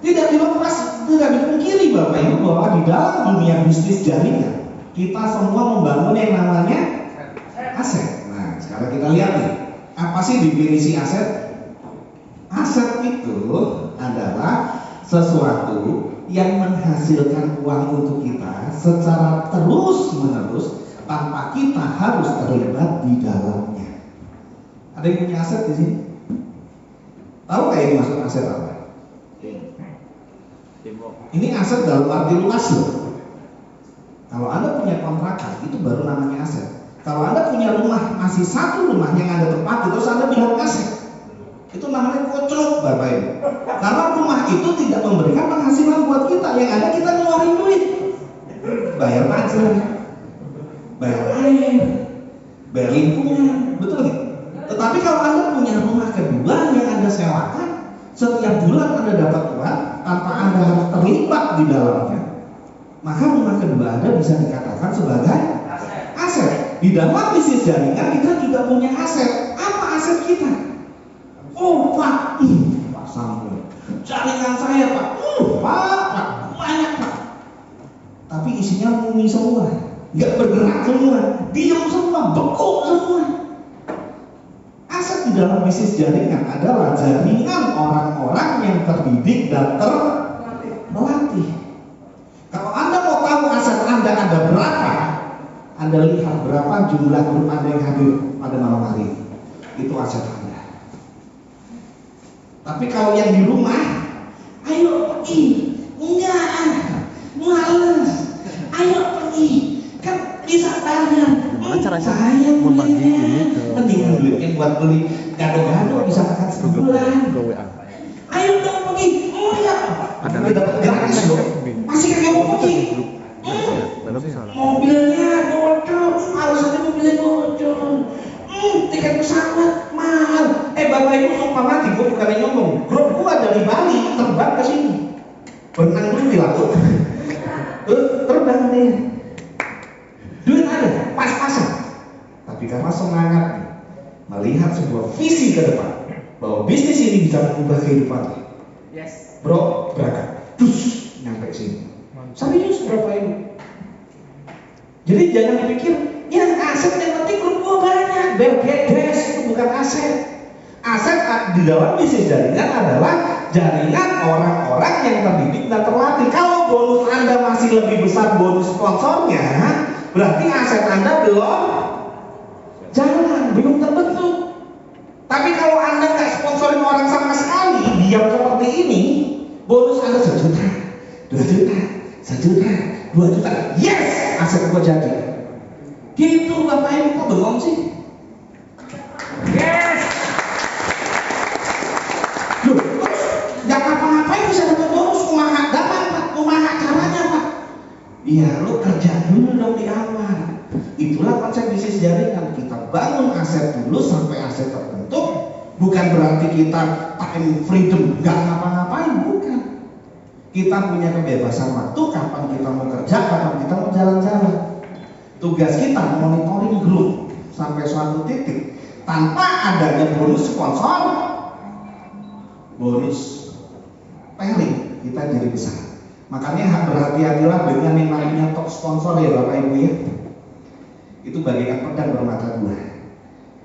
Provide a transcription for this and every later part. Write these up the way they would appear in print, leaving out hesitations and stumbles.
Tidak dipungkiri Bapak Ibu bahwa di dalam dunia bisnis jaringan kita semua membangun yang namanya aset. Nah, sekarang kita lihat nih, apa sih definisi aset? Aset itu adalah sesuatu yang menghasilkan uang untuk kita secara terus-menerus tanpa kita harus terlibat di dalamnya. Ada yang punya aset di sini? Tahu nggak ini maksud aset apa? Ini aset dalam arti luas loh. Kalau Anda punya kontrakan, itu baru namanya aset. Kalau Anda punya rumah, masih satu rumah yang Anda tempati, terus Anda bilang aset, itu namanya kocok Bapak Ibu. Karena rumah itu tidak memberikan penghasilan buat kita, yang ada kita ngeluarin duit, bayar pajak, bayar air, bayar lingkungan, betul nggak? Tetapi kalau Anda punya rumah kedua yang Anda sewakan, setiap bulan Anda dapat uang tanpa Anda harus terlibat di dalamnya, maka rumah kedua Anda bisa dikatakan sebagai aset. Di dalam bisnis jaringan kita juga punya aset. Apa aset kita? Oh Pak, Pak Samuel, jaringan saya Pak, Pak, banyak Pak. Tapi isinya mumi semua, nggak bergerak semua, diam semua, beku semua. Aset di dalam bisnis jaringan adalah jaringan orang-orang yang terdidik dan terlatih. Kalau Anda mau tahu aset Anda ada berapa, Anda lihat berapa jumlah grup Anda yang hadir pada malam hari ini. Itu aset Anda. Tapi kalau yang di rumah, ayo pergi, enggak, males, ayo pergi, kan bisa tanya. Gimana caranya Saya membagi ini ke mendingan duitnya buat beli gado-gado bisa makan sebulan. Ayo dong pergi. Oh ya, ada kita dapat gratis loh. Masih kagak mau pergi. Mobilnya bocor, alasannya mobilnya bocor. Tiket pesawat mahal. Bapak Ibu sumpah mati, gue bukannya ngomong. Grup gue dari Bali terbang ke sini. Berenang dulu di laut. Terbang nih. Duit ada, pas-pasan. Tapi karena semangat melihat sebuah visi ke depan bahwa bisnis ini bisa mengubah kehidupan. Yes. Bro, berangkat. Dus, nyampe sini. Serius berapa ini? Jadi jangan dipikir yang aset yang penting grup gua banyak. Bergedes itu bukan aset. Aset di dalam bisnis jaringan adalah jaringan orang-orang yang terdidik dan terlatih. Kalau bonus Anda masih lebih besar bonus sponsornya, berarti aset Anda belum jalan, belum terbentuk. Tapi kalau Anda nggak sponsorin orang sama sekali, diam seperti ini, bonus Anda 1 juta, 2 juta, 1 juta, 2 juta, yes, aset gua jadi. Gitu Bapak Ibu, kok bengong sih? Yes. Loh, terus nggak ngapa-ngapain bisa dapat bonus, kumaha dapat Pak, kumaha caranya Pak? Iya, lo kerja dulu dong di awal. Itulah konsep bisnis jaringan. Kita bangun aset dulu sampai aset terbentuk. Bukan berarti kita time freedom, nggak ngapa-ngapain, bukan. Kita punya kebebasan waktu, kapan kita mau kerja, kapan kita mau jalan-jalan. Tugas kita monitoring grup sampai suatu titik. Tanpa adanya bonus sponsor, bonus pairing, kita jadi besar. Makanya berhati-hatilah dengan yang namanya top sponsor ya Bapak Ibu ya. Itu bagaikan pedang bermata dua.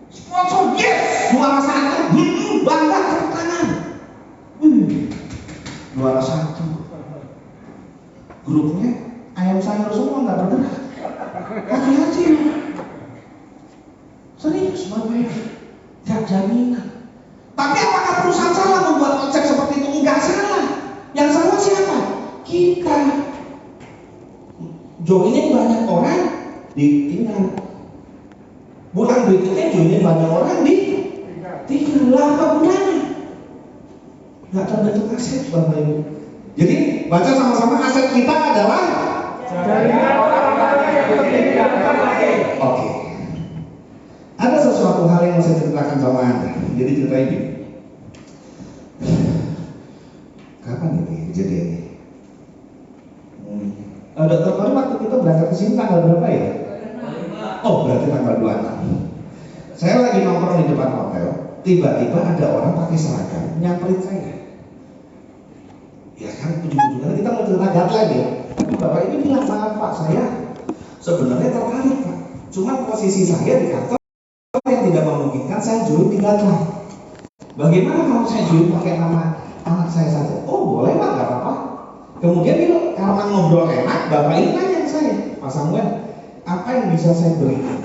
Sponsor yes, juara 1, bangga tepuk tangan. Juara 1. Grupnya ayam sayur semua nggak bergerak. Hati-hati ya. Serius Bapak Ibu, gak jaminan. Tapi apakah perusahaan salah membuat konsep seperti itu? Enggak salah. Yang salah siapa? Kita. Joinnya banyak orang, ditinggal. Bulan berikutnya joinnya banyak orang, ditinggal. Apa gunanya? Gak terbentuk aset Bapak Ibu. Jadi baca sama-sama, aset kita adalah Jaringan orang-orang yang terdidik dan terlatih. Oke. Ada sesuatu hal yang saya ceritakan sama Anda. Jadi cerita ini. Kapan ini kejadiannya? Dokter Mari waktu kita berangkat ke sini tanggal berapa ya? Oh, berarti tanggal 26. Saya lagi nongkrong di depan hotel. Tiba-tiba ada orang pakai seragam nyamperin saya. Ya guideline ya. Tapi Bapak ini bilang, maaf Pak, saya sebenarnya tertarik Pak. Cuma posisi saya di kantor yang tidak memungkinkan saya join di guideline. Bagaimana kalau saya join pakai nama anak saya saja? Oh boleh Pak, nggak apa-apa. Kemudian itu karena ngobrol enak, Bapak ini nanya ke saya, Pak Samuel, apa yang bisa saya berikan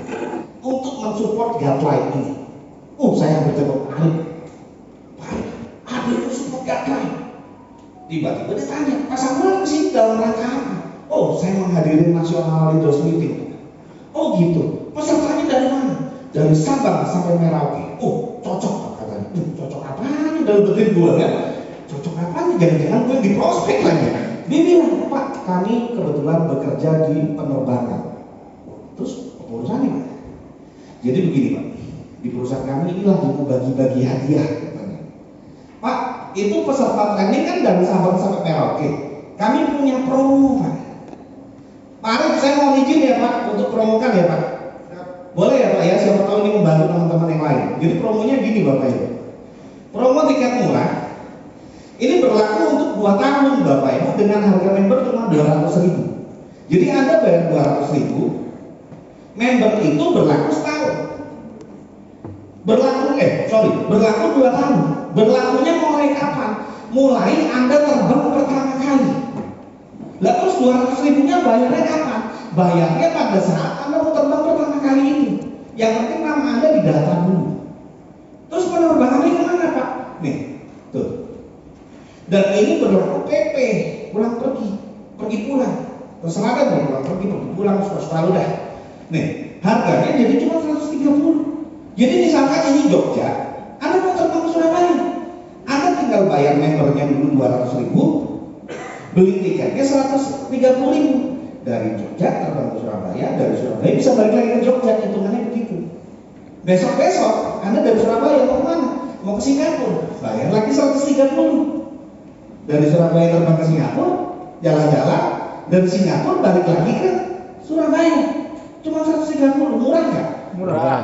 untuk mensupport guideline ini? Saya bercakap Pak, ada yang support guideline. Tiba-tiba dia tanya, Pak Samuel kesini dalam rangka apa? Saya menghadiri National Leaders Meeting. Oh gitu, pesertanya dari mana? Dari Sabang sampai Merauke. Cocok Pak katanya. Cocok apaan dalam betin gue kan? Cocok apaan? Jangan-jangan gue di prospek lagi. Dia bilang, Pak, kami kebetulan bekerja di penerbangan. Terus urusannya Pak? Jadi begini Pak, di perusahaan kami ini lagi mau bagi-bagi hadiah katanya. Pak, itu peserta training kan dari Sabang sampai Merauke. Kami punya promo Pak. Pak Arif, saya mau izin ya Pak untuk promokan ya Pak. Boleh ya Pak ya, siapa tahu ini membantu teman-teman yang lain. Jadi promonya gini Bapak Ibu. Promo tiket murah ini berlaku untuk 2 tahun Bapak Ibu dengan harga member cuma 200.000. Jadi Anda bayar 200.000, member itu berlaku setahun. Berlaku 2 tahun. Berlakunya mulai kapan? Mulai Anda terbang pertama kali. Lah terus 200.000-nya bayarnya kapan? Bayarnya pada saat Anda mau terbang pertama kali itu. Yang penting nama Anda didata dulu. Terus penerbangannya kemana Pak? Nih, tuh. Dan ini berlaku PP, pulang pergi pulang. Terserah kan mau pulang pergi pulang suka-suka lu dah. Nih, harganya jadi cuma 130. Jadi misalkan ini Jogja, Anda mau terbang ke Surabaya, Anda tinggal bayar membernya dulu 200.000, beli tiketnya 130.000. Dari Jogja terbang ke Surabaya, dari Surabaya bisa balik lagi ke Jogja, hitungannya begitu. Besok-besok Anda dari Surabaya mau kemana? Mau ke Singapura, bayar lagi 130. Dari Surabaya terbang ke Singapura, jalan-jalan, dari Singapura balik lagi ke Surabaya, cuma 130. Murah nggak? Murah.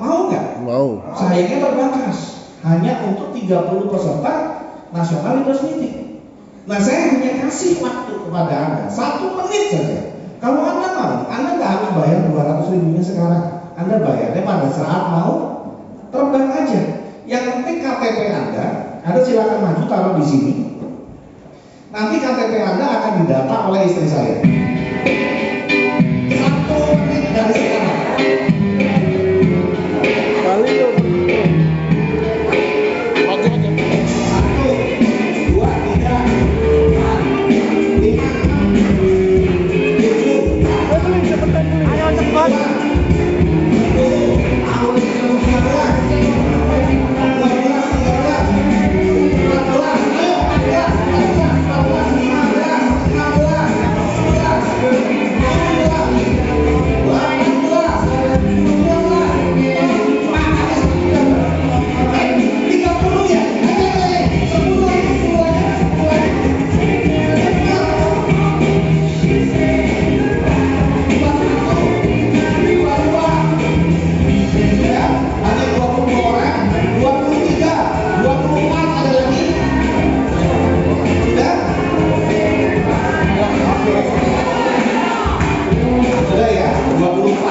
Mau nggak? Mau. Sayangnya terbatas, hanya untuk 30 peserta National Leaders Meeting. Nah, saya hanya kasih waktu kepada Anda 1 menit saja. Kalau Anda mau, Anda nggak harus bayar 200.000-nya sekarang. Anda bayarnya pada saat mau terbang aja. Yang penting KTP Anda silakan maju taruh di sini. Nanti KTP Anda akan didata oleh istri saya. 1 menit dari sekarang. Kali itu. Maju aja. 1, 2, 3, 4, 5, 7. Beli cepetan beli. Ayo cepat.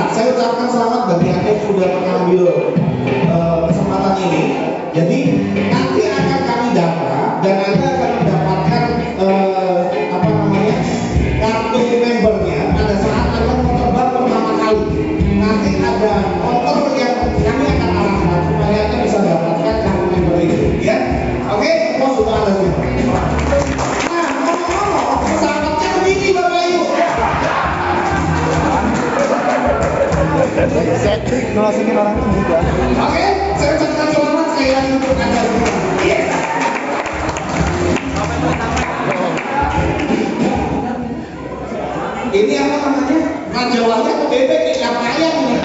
Saya ucapkan selamat bagi Anda yang sudah mengambil kesempatan ini. Jadi nanti akan kami data dan Anda akan mendapatkan kartu membernya pada saat Anda mau terbang pertama kali. Nanti ada konter yang kami akan arahkan supaya Anda bisa dapatkan kartu member itu. Ya, oke? Mau sudah ada semua. Nah, ngomong-ngomong, pesawatnya begini Bapak Ibu. Setting ngelasin orang itu mudah. Oke, saya ucapkan selamat sekali lagi untuk Anda semua. Yes. Ini apa namanya? Raja Wali atau bebek ikan ayam ini?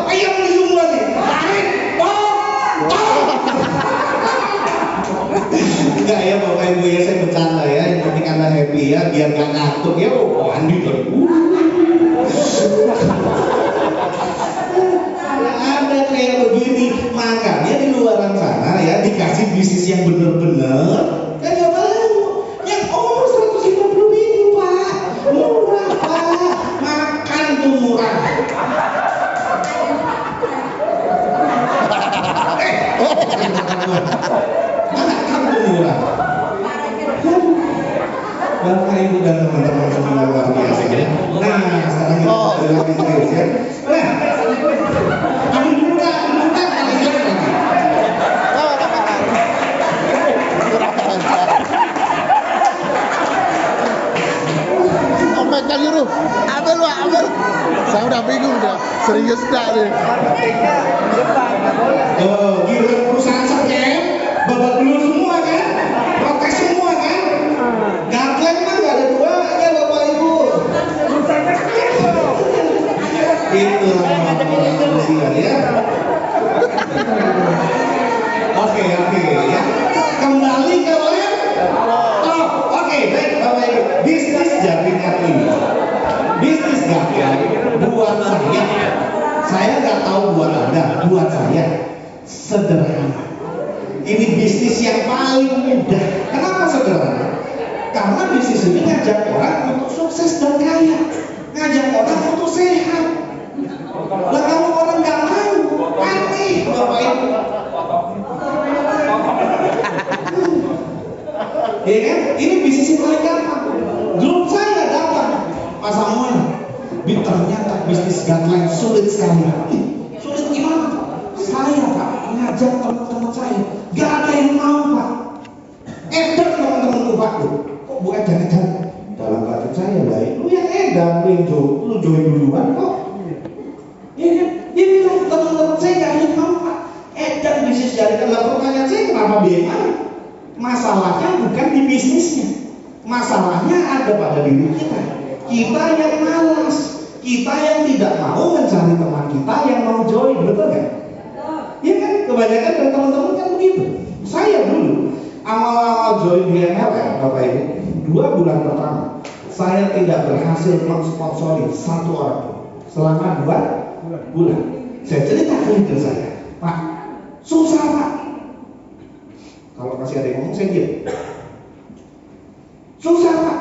Ayam di semua nih. Tarik, enggak ya Bapak Ibu ya, saya bercanda ya. Yang penting Anda happy ya, biar gak ngantuk ya. Andi kan. Ada kayak begini, makanya di luar luaran sana ya dikasih bisnis yang bener-bener, kan nggak mau. Yang umur 150.000 Pak, murah Pak, makan tuh murah. Makan tuh murah. Bapak Ibu dan teman-teman semua luar biasa ya. Nah, sekarang kita lebih serius ya. Nah, ambil dulu kali ya lagi. Ometnya guru, ambil Pak, ambil. Saya udah bingung dah, serius dah nih. Oh, giliran perusahaan scam, babak belur semua kan? Protes semua kan? Guideline kan nggak ada duanya Bapak Ibu. Itu manusia ya. Oke ya. Kembali ke laptop. Oke, baik Bapak Ibu. Bisnis jaringan ini, bisnis gagal buat saya nggak tahu buat Anda, buat saya sederhana. Ini bisnis yang paling mudah. Kenapa sederhana? Karena bisnis ini ngajak orang untuk sukses dan kaya, ngajak orang untuk sehat. Lah kalau orang nggak mau, aneh Bapak Ibu. Ya kan? Ini bisnis yang paling gampang. Grup saya datang, Pak Samuel, ternyata bisnis guideline sulit sekali. Sulit gimana? Saya Pak ngajak teman-teman saya, gak ada yang mau Pak. Edan teman-temanku Pak, kok Bu edan dalam batin saya baik. Lu yang edan, lu join duluan kok. Ya kan? Dia bilang teman-teman saya gak ada yang mau Pak. Edan bisnis jaringan. Lah pertanyaan saya kenapa bagaimana? Masalahnya bukan di bisnisnya, masalahnya ada pada diri kita. Kita yang malas, kita yang tidak mau mencari teman kita yang mau join, betul kan? Ya kan, kebanyakan dari teman-teman kan begitu. Saya dulu awal-awal join di MLM, Bapak Ibu, 2 bulan pertama saya tidak berhasil mensponsori 1 orang pun selama 2 bulan. Saya cerita ke leader saya, Pak, susah Pak. Kalau masih ada yang ngomong saya diam. Susah Pak,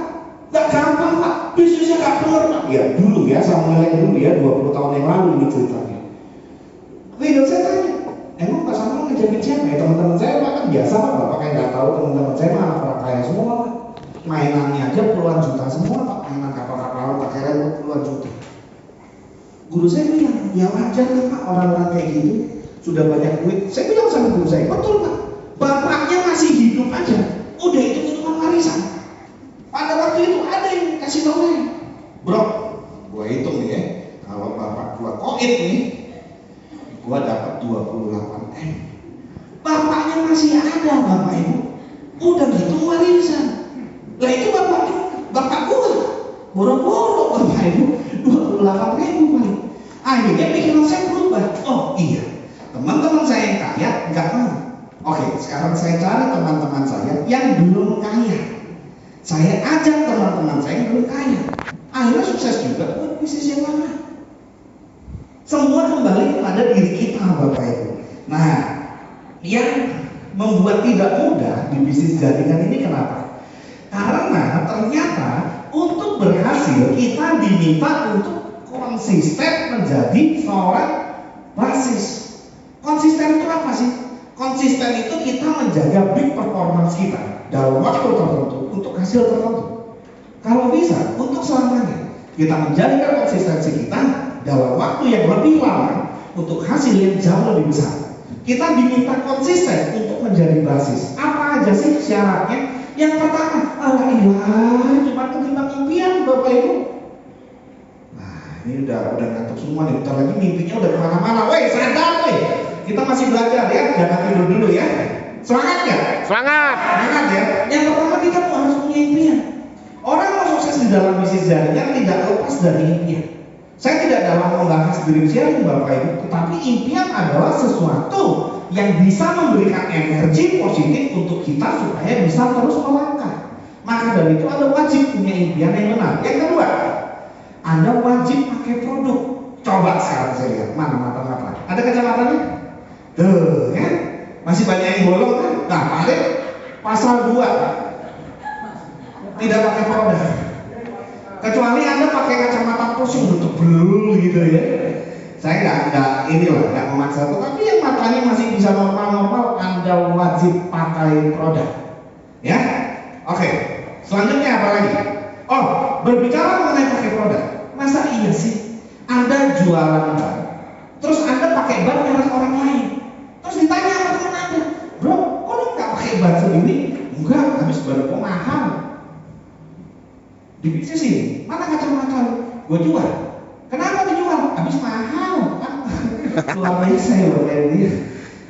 gak gampang Pak, bisnisnya gak bener Pak. Ya dulu ya, sama mulai dulu ya, 20 tahun yang lalu ini ceritanya. Leader saya tanya, emang Pak Samuel ngejamin siapa? Ya teman-teman saya Pak kan biasa Pak, Bapak kayak gak tahu teman-teman saya mana orang kaya semua Pak. Mainannya aja puluhan juta semua Pak, mainan kapal-kapalan pakai rel puluhan juta. Guru saya bilang, ya wajar lah Pak, orang-orang kayak gitu sudah banyak duit. Saya bilang sama guru saya, betul Pak, bapaknya masih hidup aja, udah hitung-hitungan warisan. Pada waktu itu ada yang kasih tahu saya, bro, gua hitung nih ya, kalau bapak gua koit nih, gua dapat 28 M. Bapaknya masih ada Bapak Ibu, udah hitung warisan. Lah itu bapak gua, boro-boro Bapak Ibu, 28.000 paling. Akhirnya pikiran saya berubah. Oh iya, teman-teman saya yang kaya nggak mau. Oke, sekarang saya cari teman-teman saya yang belum kaya. Saya ajak teman-teman saya yang belum kaya. Akhirnya sukses juga buat bisnis yang lama. Semua kembali kepada diri kita, Bapak Ibu. Nah, yang membuat tidak mudah di bisnis jaringan ini kenapa? Karena ternyata untuk berhasil kita diminta untuk konsisten menjadi seorang basis. Konsisten itu apa sih? Konsisten itu kita menjaga big performance kita dalam waktu tertentu untuk hasil tertentu. Kalau bisa untuk selamanya kita menjaga konsistensi kita dalam waktu yang lebih lama untuk hasil yang jauh lebih besar. Kita diminta konsisten untuk menjadi basis. Apa aja sih syaratnya? Yang pertama, cuma ketimbang impian Bapak Ibu. Nah, ini udah ngantuk semua nih. Bentar lagi mimpinya udah kemana-mana. Woi, sadar woi. Kita masih belajar ya, jangan tidur dulu ya. Semangat ya? Semangat. Semangat ya. Yang pertama kita harus punya impian. Orang mau sukses di dalam bisnis jaringan tidak lepas dari impian. Saya tidak dalam membahas dream sharing Bapak Ibu, tetapi impian adalah sesuatu yang bisa memberikan energi positif untuk kita supaya bisa terus melangkah. Maka dari itu Anda wajib punya impian yang benar. Yang kedua, Anda wajib pakai produk. Coba sekarang saya lihat mana mata-mata. Ada kacamatanya? Tuh, kan? Masih banyak yang bolong kan? Nah, paling pasal 2 tidak pakai produk. Kecuali Anda pakai kacamata pusing untuk blue gitu ya. Saya nggak memaksa, tapi yang matanya masih bisa normal-normal, Anda wajib pakai produk. Ya, oke. Selanjutnya apa lagi? Oh, berbicara mengenai pakai produk, masa iya sih Anda jualan ban, terus Anda pakai ban merek orang lain, terus ditanya sama teman Anda, bro, kok lu nggak pakai ban sendiri? Enggak, habis ban kok mahal. Di bisnis ini, mana kacamata lu? Gue jual. Kenapa dijual? Habis mahal. Luar biasa ya Bapak Ibu.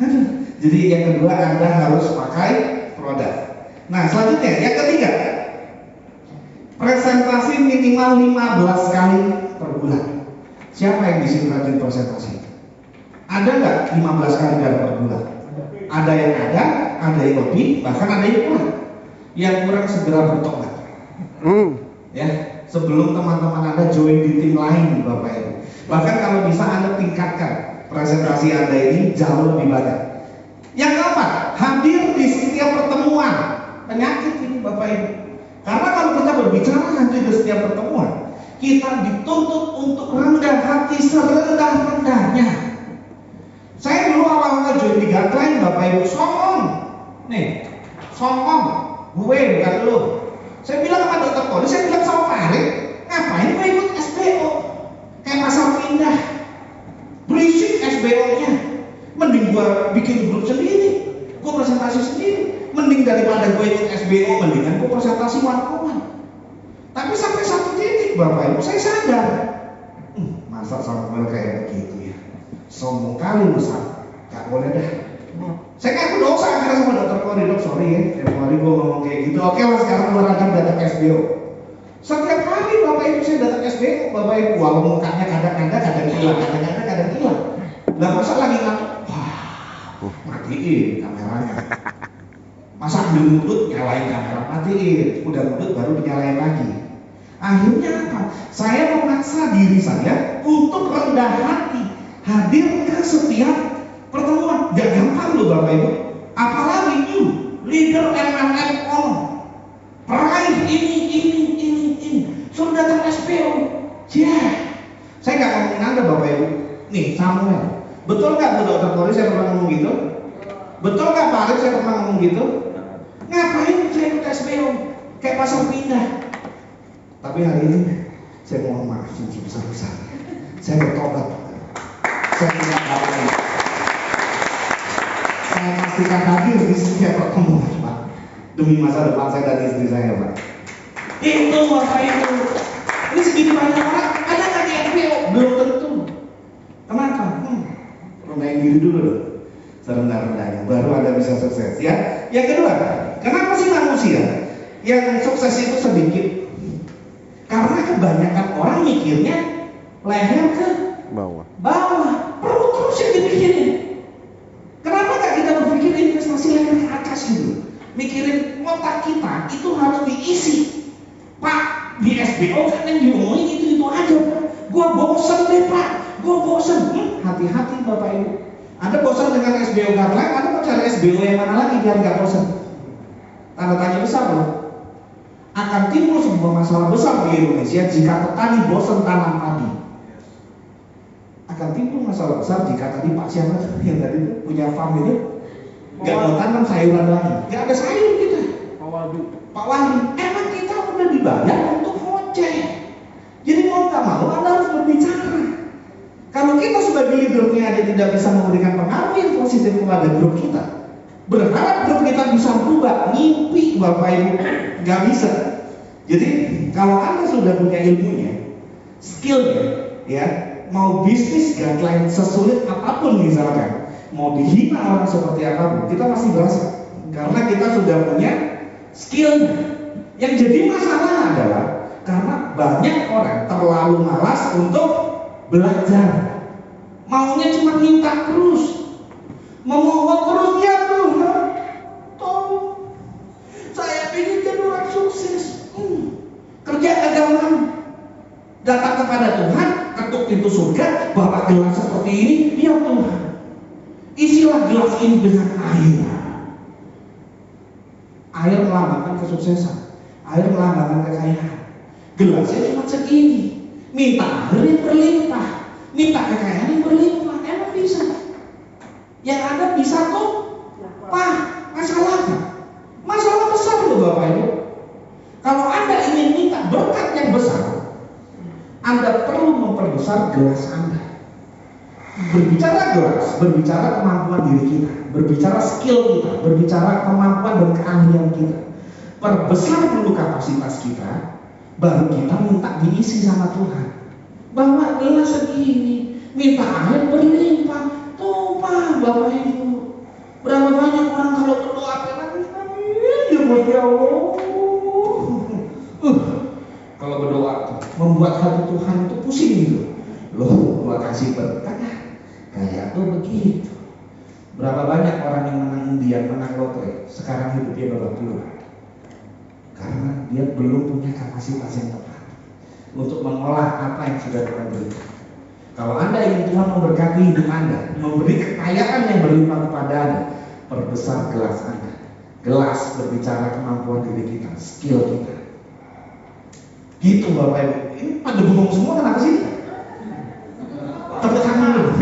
Aduh. Jadi yang kedua Anda harus pakai produk. Nah selanjutnya yang ketiga, presentasi minimal 15 kali per bulan. Siapa yang di sini rajin presentasi? Ada nggak 15 kali dalam per bulan? Ada yang yang lebih, bahkan ada yang kurang. Yang kurang segera bertobat. Ya, sebelum teman-teman Anda join di tim lain Bapak Ibu. Bahkan kalau bisa Anda tingkatkan presentasi Anda ini jauh lebih banyak. Yang keempat, hadir di setiap pertemuan. Penyakit ini Bapak Ibu. Karena kalau kita berbicara hadir di setiap pertemuan, kita dituntut untuk rendah hati serendah-rendahnya. Saya dulu awal-awal join di Gatline Bapak Ibu, songong. Nih, songong. Gue bukan lu. Saya bilang sama dokter Kori, saya bilang sama Pak Arif, ngapain gue ikut SBO? Kayak pasar pindah, berisik SBO-nya. Mending gue bikin grup sendiri, gue presentasi sendiri. Mending daripada gue ikut SBO, mendingan gue presentasi one-on-one. Tapi sampai satu titik Bapak Ibu, saya sadar, masa sama gue kayak begitu ya? Sombong kali besar, gak boleh dah. Saya ngaku dosa akhirnya sama dokter Kori, dok sorry ya, tiap hari gue ngomong kayak gitu. Oke lah sekarang gue rajin datang SBO. Setiap hari Bapak Ibu saya datang SBO, Bapak Ibu walau mukanya kadang hilang. Lah masa lagi ngantuk, wah matiin kameranya. Masa ambil mudut, nyalain kamera, matiin. Udah mudut baru dinyalain lagi. Akhirnya apa? Saya memaksa diri saya untuk rendah hati, hadir ke setiap pertemuan. Gak gampang loh Bapak Ibu. Apalagi you, leader MLM on, peraih ini. Suruh datang SPO. Saya gak ngomongin Anda Bapak Ibu. Nih Samuel, betul gak Bu Dokter Kori saya pernah ngomong gitu? Betul gak Pak Arif saya pernah ngomong gitu? Ngapain saya ikut SPO? Kayak pasar pindah. Tapi hari ini saya mohon maaf sebesar-besar. Saya bertobat. Saya tidak apa-apa. Saya pastikan hadir di setiap pertemuan Pak, demi masa depan saya dan istri saya Pak. Itu Bapak Ibu. Ini segitu banyak orang, ada nggak di SBO? Belum tentu. Kenapa? Rendahin diri dulu loh, serendah-rendahnya, baru Anda bisa sukses ya. Yang kedua, kenapa sih manusia yang sukses itu sedikit? Karena kebanyakan orang mikirnya leher ke bawah. Perlu terus yang dipikirin. Kenapa gak kita berpikir investasi leher ke atas gitu? Mikirin otak kita itu harus diisi. Pak, di SBO kan yang diomongin itu aja Pak. Gua bosen deh Pak, gua bosen. Hati-hati Bapak Ibu. Anda bosan dengan SBO Gatline, Anda mau cari SBO yang mana lagi biar gak bosan? Tanda tanya besar loh. Akan timbul sebuah masalah besar di Indonesia jika petani bosan tanam padi. Akan timbul masalah besar jika tadi Pak siapa yang tadi punya farm itu nggak mau tanam sayuran lagi, nggak ada sayur kita. Pak Wahyu, emang kita udah dibayar untuk ngoceh. Jadi mau nggak mau Anda harus berbicara. Kalau kita sebagai leadernya aja tidak bisa memberikan pengaruh yang positif kepada grup kita, berharap grup kita bisa berubah, ngimpi Bapak Ibu, nggak bisa. Jadi kalau Anda sudah punya ilmunya, skillnya, ya, mau bisnis Gatline sesulit apapun misalkan, mau dihina orang seperti apapun, kita pasti berasa karena kita sudah punya skill. Yang jadi masalah adalah karena banyak orang terlalu malas untuk belajar, maunya cuma minta terus, memohon terus, ya Tuhan, tolong saya ingin jadi orang sukses. Kerja agak mau, datang kepada Tuhan, ketuk pintu surga, Bapak gelar seperti ini, ya Tuhan, isi Isilah gelas ini dengan air. Air melambangkan kesuksesan, air melambangkan kekayaan. Gelasnya cuma segini. Minta air yang berlimpah, minta kekayaan yang berlimpah. Emang bisa? Yang ada bisa kok. Masalahnya masalah besar loh Bapak Ibu. Kalau Anda ingin minta berkat yang besar, Anda perlu memperbesar gelas Anda. Berbicara gelas, berbicara kemampuan diri kita, berbicara skill kita, berbicara kemampuan dan keahlian kita. Perbesar dulu kapasitas kita, baru kita minta diisi sama Tuhan. Bawa gelas segini, minta air berlimpah, tumpah Bapak Ibu. Berapa banyak orang kalau berdoa pengen ya buat ya Allah. Kalau berdoa membuat hati Tuhan itu pusing gitu. Loh, gua kasih berkat kayak tuh begitu. Berapa banyak orang yang menang undian, menang lotre, sekarang hidupnya babak belur. Karena dia belum punya kapasitas yang tepat untuk mengolah apa yang sudah Tuhan berikan. Kalau Anda ingin Tuhan memberkati hidup Anda, memberi kekayaan yang berlimpah kepada Anda, perbesar gelas Anda. Gelas berbicara kemampuan diri kita, skill kita. Gitu Bapak Ibu. Ini pada bengong semua, kenapa sih? Tepuk tangan dulu.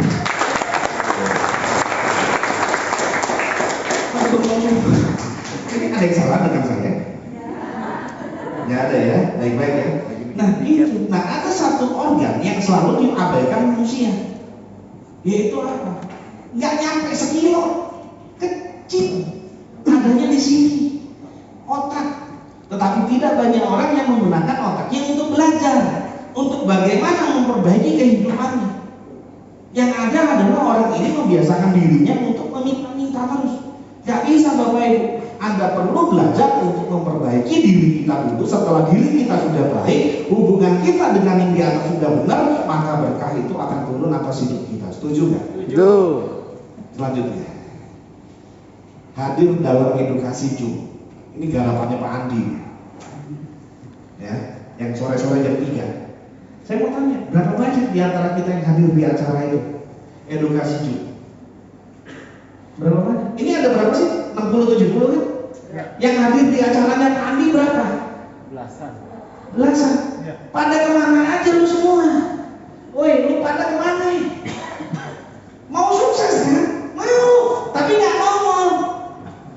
Ini ada yang salah dengan saya? Ya ada ya, baik-baik ya. Nah itu, ada satu organ yang selalu diabaikan manusia, yaitu apa? Nggak nyampe sekilo, kecil, adanya di sini, otak. Tetapi tidak banyak orang yang menggunakan otaknya untuk belajar, untuk bagaimana memperbaiki kehidupannya. Yang ada adalah orang ini membiasakan dirinya untuk meminta-minta terus. Gak bisa Bapak Ibu. Anda perlu belajar untuk memperbaiki diri kita dulu. Setelah diri kita sudah baik, hubungan kita dengan yang di atas sudah benar, maka berkah itu akan turun atas hidup kita. Setuju nggak? Setuju. Selanjutnya, hadir dalam edukasi Jum. Ini garapannya Pak Andi. Ya, yang sore-sore jam 3. Saya mau tanya, berapa banyak di antara kita yang hadir di acara itu? Edukasi Jum. Berapa banyak? Ini ada berapa sih? 60-70 kan? Ya. Yang hadir di acaranya Pak Andi berapa? Belasan. Ya. Pada kemana aja lu semua? Woi, lu pada kemana ya? Mau sukses kan? Mau, tapi nggak ngomong.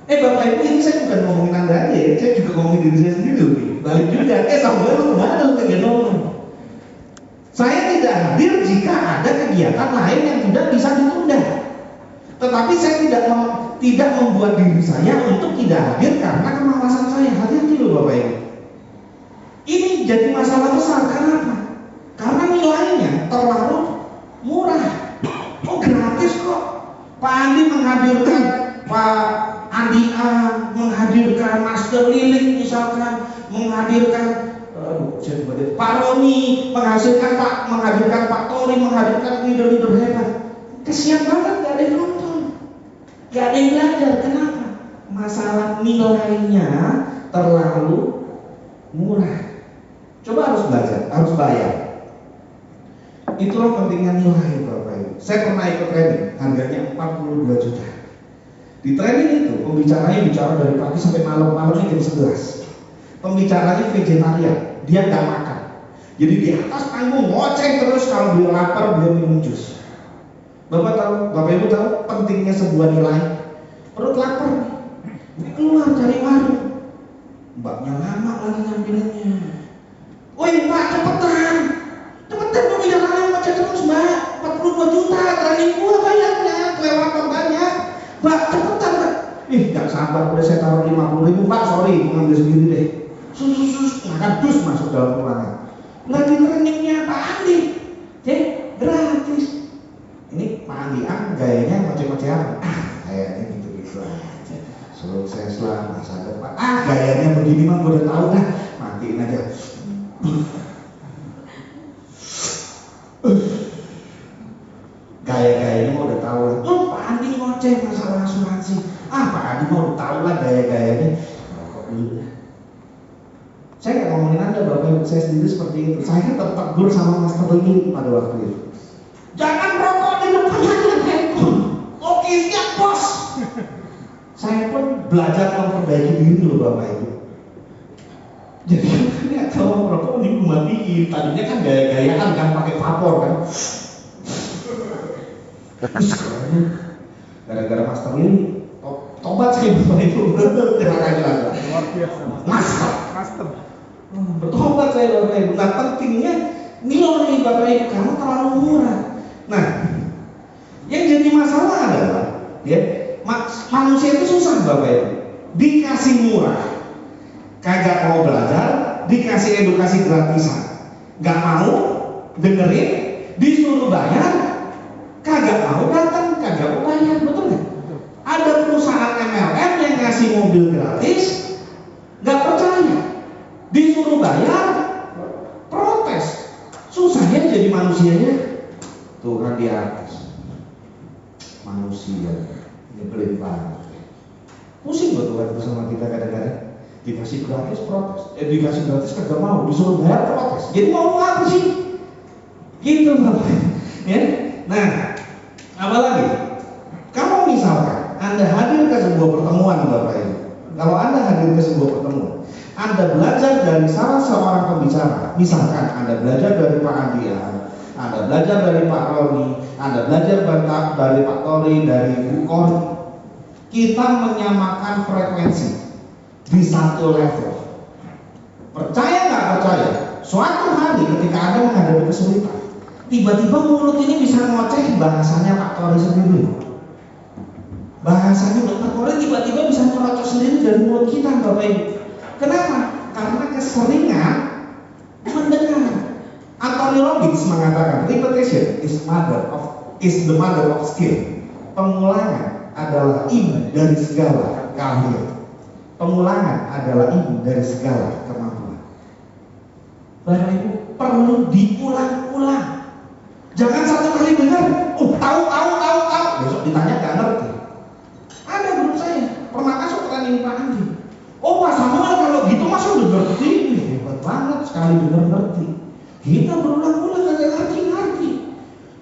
Bapak Ibu, ini saya bukan ngomongin Anda aja ya, saya juga ngomongin diri saya sendiri loh. Balik juga, sampai lu kemana lu pengen ngomong? Saya tidak hadir jika ada kegiatan lain yang tidak bisa ditunda. Tetapi saya tidak membuat diri saya untuk tidak hadir karena kemalasan saya. Hati-hati loh Bapak Ibu. Ini jadi masalah besar. Kenapa? Karena nilainya terlalu murah. Oh gratis kok. Pak Andi menghadirkan Pak Andi A, menghadirkan Master Lilik misalkan, menghadirkan Pak Roni, menghadirkan Pak Tori, menghadirkan leader-leader hebat. Kesian banget, gak ada yang nonton, gak ada yang belajar. Kenapa? Masalah nilainya terlalu murah. Coba harus belajar, harus bayar. Itulah pentingnya nilai Bapak Ibu. Saya pernah ikut training, harganya 42 juta. Di training itu pembicaranya bicara dari pagi sampai malam-malamnya jam 11. Pembicaranya vegetarian, dia nggak makan. Jadi di atas panggung ngoceh terus, kalau beliau lapar beliau minum jus. Bapak Ibu tahu pentingnya sebuah nilai. Perut lapar, keluar cari warung. Mbaknya lama lagi ngambilnya. Woi Mbak, cepetan pembicaranya ngoceh terus Mbak. 42 juta training gua bayarnya, kelewatan banyak. Mbak cepetan Mbak. Gak sabar, udah saya taruh 50.000 Pak, sorry, ngambil sendiri deh. Sus, makan dus masuk dalam ruangan. Lagi trainingnya Pak Andi, gratis. Ini Pak Andi gayanya macam-macam. Kayaknya gitu-gitu aja. Sukses lah masa depan. Gayanya begini mah gue udah tahu dah. Matiin aja. Gaya-gayanya mah udah tahu. Pak Andi ngoceh masalah asuransi. Pak Andi mah udah tahu lah gaya-gayanya. Kok dulu. Saya nggak ngomongin Anda, Bapak Ibu, saya sendiri seperti itu. Saya tertegur sama Master Lee pada waktu itu. Jangan rokok di depan handphone. Oke, siap bos. Saya pun belajar memperbaiki diri loh Bapak Ibu. Jadi kan kalau merokok ini matiin, tadinya kan gaya-gayaan kan pakai vapor kan. Gara-gara Master ini tobat saya Bapak Ibu. Terima kasih. Luar biasa. Master. Bertobat saya Bapak Ibu. Nah pentingnya nilai Bapak Ibu karena terlalu murah. Nah, yang jadi masalah adalah ya manusia itu susah Bapak Ibu. Dikasih murah, kagak mau belajar, dikasih edukasi gratisan, nggak mau dengerin, disuruh bayar, kagak mau datang, kagak mau bayar, betul nggak? Ada perusahaan MLM yang ngasih mobil gratis, nggak percaya, disuruh bayar, protes, susahnya jadi manusianya, Tuhan di atas, manusia nyebelin banget. Pusing buat Tuhan bersama kita kadang-kadang. Dikasih gratis protes, dikasih gratis kagak mau, disuruh bayar protes. Jadi mau apa sih? Gitu Bapak. Ya. Nah, apalagi kalau misalkan Anda hadir ke sebuah pertemuan Bapak Ibu, kalau Anda hadir ke sebuah pertemuan, Anda belajar dari salah seorang pembicara, misalkan Anda belajar dari Pak Andrian, Anda belajar dari Pak Roni, Anda belajar dari Pak Tori, dari Bu Kori, kita menyamakan frekuensi di satu level. Percaya nggak percaya? Suatu hari ketika Anda menghadapi kesulitan, tiba-tiba mulut ini bisa ngoceh bahasanya Pak Tori sendiri. Bahasanya Pak Tori tiba-tiba bisa nyerocos sendiri dari mulut kita, Bapak Ibu. Kenapa? Karena keseringan mendengar. Anthony Robbins mengatakan repetition is the mother of skill. Pengulangan adalah ibu dari segala keahlian. Pengulangan adalah ibu dari segala kemampuan. Bapak Ibu perlu diulang-ulang. Jangan satu kali dengar, tahu, besok ditanya nggak ngerti. Ada guru saya pernah masuk training Pak Andi. Pak Samuel kalau gitu masuk udah ngerti, hebat banget sekali dengar ngerti. Kita berulang-ulang nggak ngerti.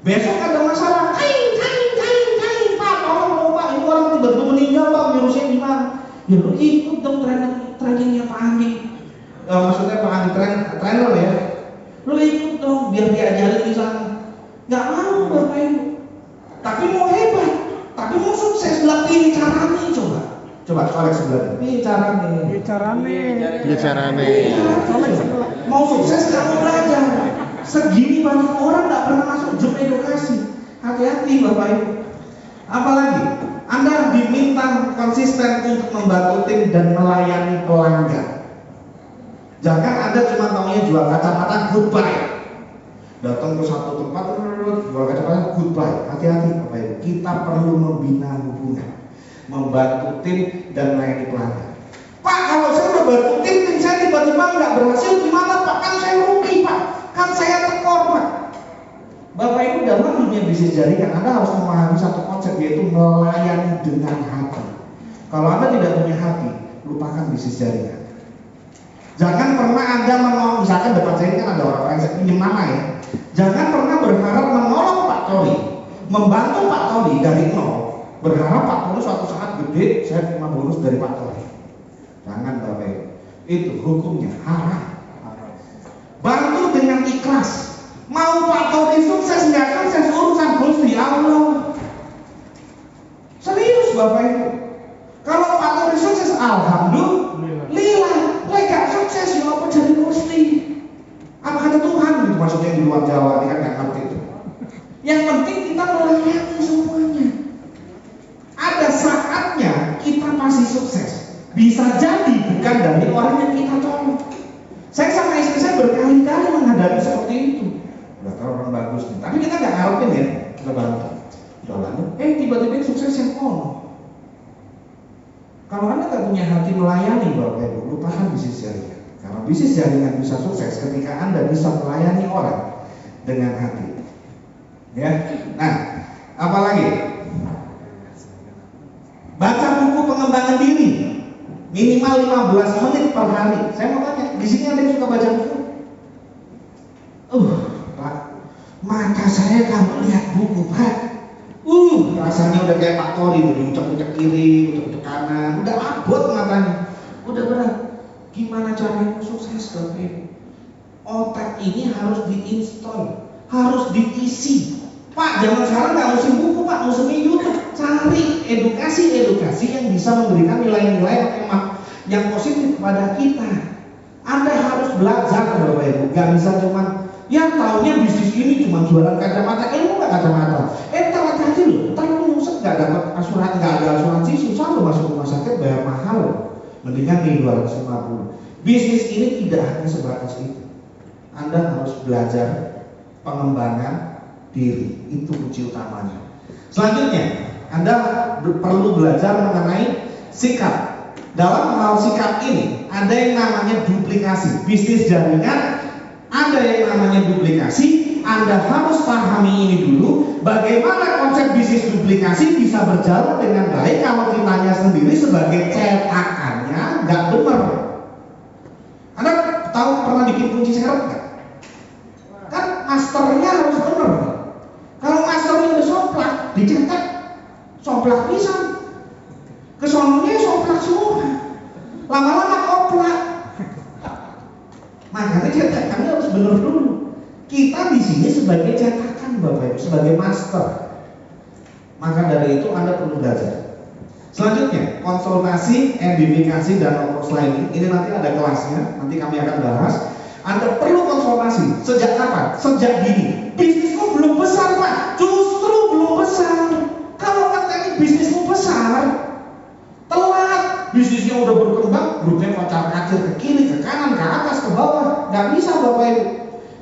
Besok ada masalah, kain Pak, tolong Pak, ini orang tiba-tiba meninggal Pak, virusnya gimana? Ya lu ikut dong trainingnya Pak Andi. Maksudnya Pak Andi trainer ya. Lu ikut dong biar diajarin di sana. Nggak mau Bapak Ibu. Tapi mau hebat, tapi mau sukses, lah pilih caranya coba colek sebelah. Pilih caranya. Mau sukses kamu belajar. Segini banyak orang nggak pernah masuk job edukasi. Hati-hati Bapak Ibu. Apalagi Anda diminta konsisten untuk membantu tim dan melayani pelanggan. Jangan Anda cuma taunya jual kacamata goodbye. Datang ke satu tempat jual kacamata goodbye. Hati-hati Bapak Ibu. Kita perlu membina hubungan, membantu tim dan melayani pelanggan. Pak, kalau saya udah bantu tim saya tiba-tiba nggak berhasil, gimana Pak? Kan saya rugi Pak, kan saya tekor Pak. Bapak Ibu dalam dunia bisnis jaringan Anda harus memahami satu konsep, yaitu melayani dengan hati. Kalau Anda tidak punya hati, lupakan bisnis jaringan. Jangan pernah Anda menolong, misalkan depan saya ini kan ada orang yang saya pinjam nama ya. Jangan pernah berharap menolong Pak Tori, membantu Pak Tori dari nol, berharap Pak Tori suatu saat gede saya terima bonus dari Pak Tori. Jangan Bapak Ibu, itu hukumnya haram. Bantu dengan ikhlas. Mau Pak Tori sukses nggak sukses urusan Gusti Allah. Serius Bapak Ibu. Kalau Pak Tori sukses, alhamdulillah. Lek sukses ya apa jadi Gusti? Apa kata Tuhan? Itu maksudnya di luar Jawa, ini kan nggak ngerti itu. Yang penting kita melayani semuanya. Ada saatnya kita pasti sukses. Bisa jadi bukan dari orang yang kita tolong. Saya sama istri saya berkali-kali menghadapi seperti itu. Udah tahu orang bagus nih, tapi kita nggak ngarepin ya, kita bantu. Jalan, tiba-tiba sukses yang kono. Kalau Anda nggak punya hati melayani Bapak Ibu, lupakan bisnis jaringan. Karena bisnis jaringan bisa sukses ketika Anda bisa melayani orang dengan hati. Ya, nah, apalagi? Baca buku pengembangan diri minimal 15 menit per hari. Saya mau tanya, di sini ada yang suka baca buku? Pak, mata saya kalau lihat buku Pak, rasanya udah kayak Pak Tori, udah ucek-ucek kiri, ucek-ucek kanan, udah abot matanya, udah berat. Gimana caranya sukses Bapak Ibu? Otak ini harus diinstal, harus diisi. Pak, zaman sekarang nggak musim buku Pak, musimnya YouTube. Cari edukasi yang bisa memberikan nilai-nilai yang positif kepada kita. Anda harus belajar Bapak Ibu, nggak bisa cuman ya taunya bisnis ini cuma jualan kacamata, ilmu nggak kacamata. Telat aja loh, terlalu nyungsep nggak dapat asuransi, nggak ada asuransi, susah loh masuk rumah sakit, bayar mahal. Mendingan nih 250. Bisnis ini tidak hanya sebatas itu. Anda harus belajar pengembangan diri, itu kunci utamanya. Selanjutnya, Anda perlu belajar mengenai sikap. Dalam hal sikap ini, ada yang namanya duplikasi. Bisnis jaringan, ada yang namanya duplikasi. Anda harus pahami ini dulu. Bagaimana konsep bisnis duplikasi bisa berjalan dengan baik kalau kitanya sendiri sebagai cetakannya nggak benar. Anda tahu pernah bikin kunci serep nggak? Kan masternya harus benar. Kalau masternya udah somplak, dicetak somplak pisang. Kesononya somplak semua. Lama-lama koplak. Makanya cetakannya harus benar dulu. Kita di sini sebagai cetakan Bapak Ibu, sebagai master. Maka dari itu Anda perlu belajar. Selanjutnya, konsultasi, edifikasi, dan offline. Ini nanti ada kelasnya, nanti kami akan bahas. Anda perlu konsultasi. Sejak kapan? Sejak dini. Bisnismu belum besar Pak, justru belum besar. Kalau katanya bisnismu besar, telat. Bisnisnya udah berkembang, grupnya kocar kacir ke kiri, ke kanan, ke atas, ke bawah. Nggak bisa Bapak Ibu.